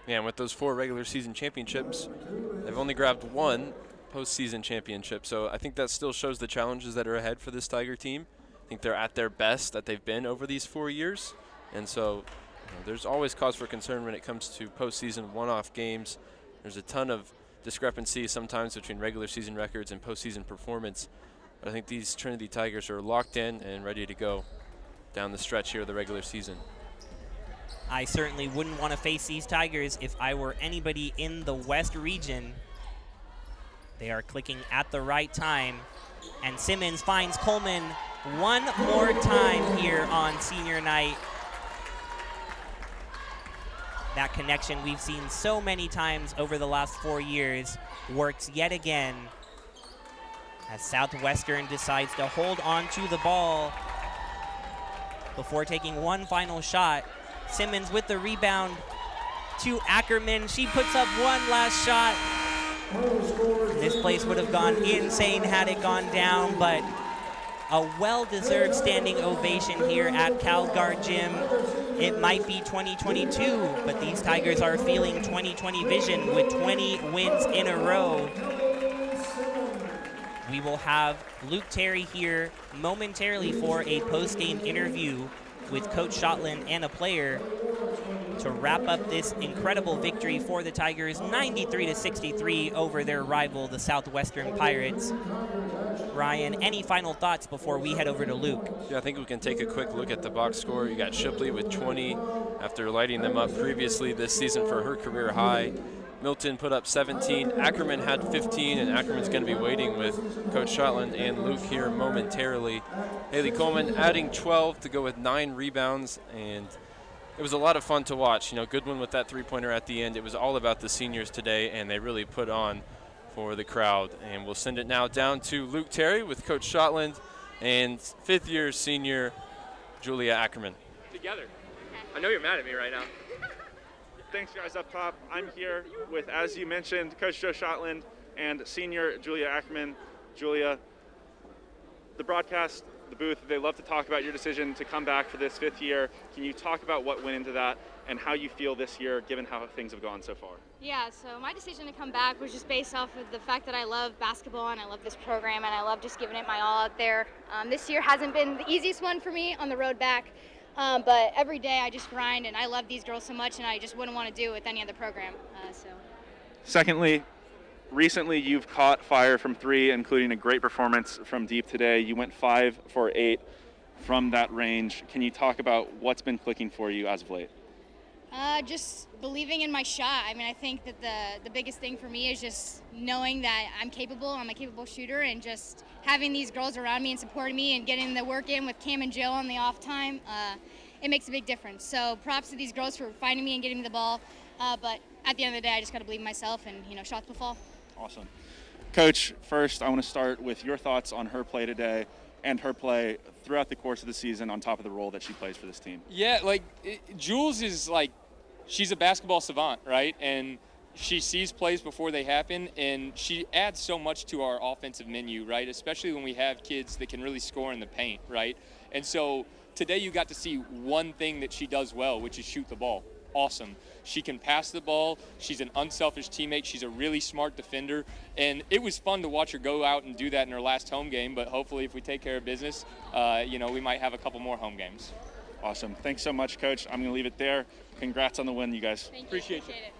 Yeah, and with those 4 regular season championships, they've only grabbed 1 postseason championship. So I think that still shows the challenges that are ahead for this Tiger team. I think they're at their best that they've been over these 4 years. And so there's always cause for concern when it comes to postseason one-off games. There's a ton of discrepancy sometimes between regular season records and postseason performance. But I think these Trinity Tigers are locked in and ready to go down the stretch here of the regular season. I certainly wouldn't want to face these Tigers if I were anybody in the West region. They are clicking at the right time, and Simmons finds Coleman one more time here on senior night. That connection we've seen so many times over the last 4 years works yet again, as Southwestern decides to hold on to the ball before taking one final shot. Simmons with the rebound to Ackerman. She puts up one last shot. This place would have gone insane had it gone down, but a well-deserved standing ovation here at CalGuard Gym. It might be 2022, but these Tigers are feeling 2020 vision with 20 wins in a row. We will have Luke Terry here momentarily for a post-game interview with Coach Shotland and a player to wrap up this incredible victory for the Tigers, 93-63 over their rival, the Southwestern Pirates. Ryan, any final thoughts before we head over to Luke? Yeah, I think we can take a quick look at the box score. You got Shipley with 20 after lighting them up previously this season for her career high. Milton put up 17. Ackerman had 15, and Ackerman's going to be waiting with Coach Shotland and Luke here momentarily. Haley Coleman adding 12 to go with 9 rebounds, and it was a lot of fun to watch. You know, Goodwin with that three-pointer at the end. It was all about the seniors today, and they really put on for the crowd. And we'll send it now down to Luke Terry with Coach Shotland and fifth-year senior Julia Ackerman. Together. I know you're mad at me right now. Thanks, guys, up top. I'm here with, as you mentioned, Coach Joe Shotland and senior Julia Ackerman. Julia, the broadcast, the booth, they love to talk about your decision to come back for this 5th year. Can you talk about what went into that and how you feel this year, given how things have gone so far? Yeah, so my decision to come back was just based off of the fact that I love basketball and I love this program and I love just giving it my all out there. This year hasn't been the easiest one for me on the road back, but every day I just grind and I love these girls so much and I just wouldn't want to do it with any other program. Secondly, recently you've caught fire from 3, including a great performance from deep today. You went 5 for 8 from that range. Can you talk about what's been clicking for you as of late? Just believing in my shot. I mean, I think that the biggest thing for me is just knowing that I'm capable, I'm a capable shooter, and just having these girls around me and supporting me and getting the work in with Cam and Jill on the off time, it makes a big difference. So props to these girls for finding me and getting me the ball, but at the end of the day, I just got to believe in myself and, shots will fall. Awesome. Coach, first I want to start with your thoughts on her play today and her play throughout the course of the season on top of the role that she plays for this team. Yeah, Jules is she's a basketball savant, right? And she sees plays before they happen, and she adds so much to our offensive menu, right? Especially when we have kids that can really score in the paint, right? And so today you got to see one thing that she does well, which is shoot the ball. Awesome. She can pass the ball. She's an unselfish teammate. She's a really smart defender. And it was fun to watch her go out and do that in her last home game. But hopefully if we take care of business, we might have a couple more home games. Awesome. Thanks so much, Coach. I'm going to leave it there. Congrats on the win, you guys. Thank you. Appreciate you. It.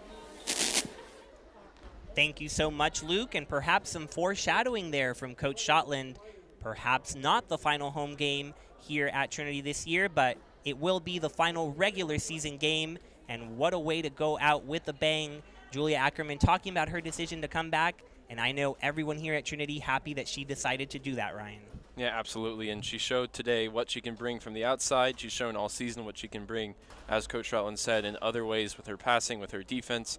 Thank you so much, Luke, and perhaps some foreshadowing there from Coach Shotland. Perhaps not the final home game here at Trinity this year, but it will be the final regular season game, and what a way to go out with a bang. Julia Ackerman talking about her decision to come back, and I know everyone here at Trinity happy that she decided to do that, Ryan. Yeah, absolutely, and she showed today what she can bring from the outside. She's shown all season what she can bring, as Coach Shotland said, in other ways with her passing, with her defense.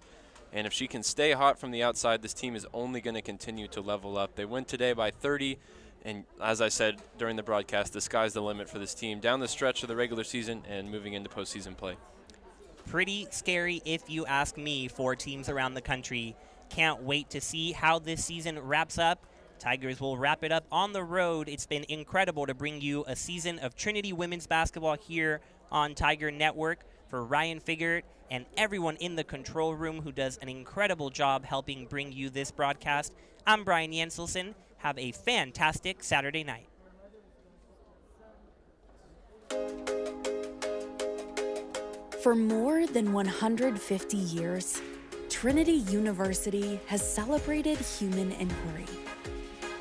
And if she can stay hot from the outside, this team is only going to continue to level up. They win today by 30, and as I said during the broadcast, the sky's the limit for this team down the stretch of the regular season and moving into postseason play. Pretty scary if you ask me for teams around the country. Can't wait to see how this season wraps up. Tigers will wrap it up on the road. It's been incredible to bring you a season of Trinity women's basketball here on Tiger Network. For Ryan Figert and everyone in the control room who does an incredible job helping bring you this broadcast, I'm Brian Jenselson. Have a fantastic Saturday night. For more than 150 years, Trinity University has celebrated human inquiry.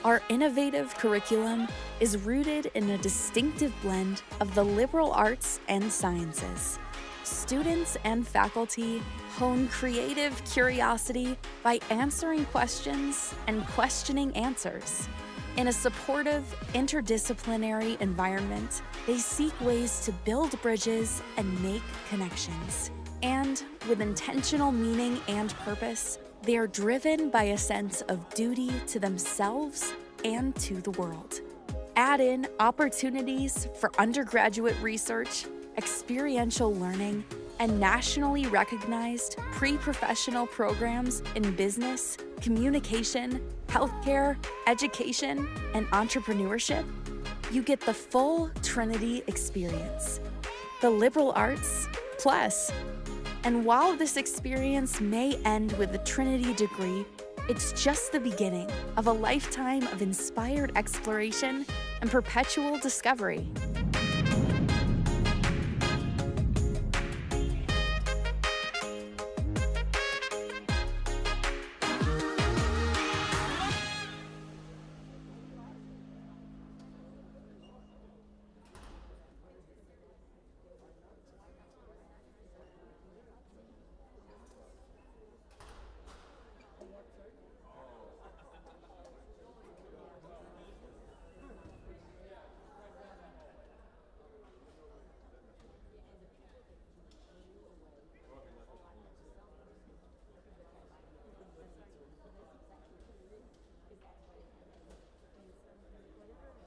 Our innovative curriculum is rooted in a distinctive blend of the liberal arts and sciences. Students and faculty hone creative curiosity by answering questions and questioning answers. In a supportive, interdisciplinary environment, they seek ways to build bridges and make connections. And with intentional meaning and purpose, they are driven by a sense of duty to themselves and to the world. Add in opportunities for undergraduate research, experiential learning, and nationally recognized pre-professional programs in business, communication, healthcare, education, and entrepreneurship, you get the full Trinity experience. The liberal arts, plus. And while this experience may end with a Trinity degree, it's just the beginning of a lifetime of inspired exploration and perpetual discovery.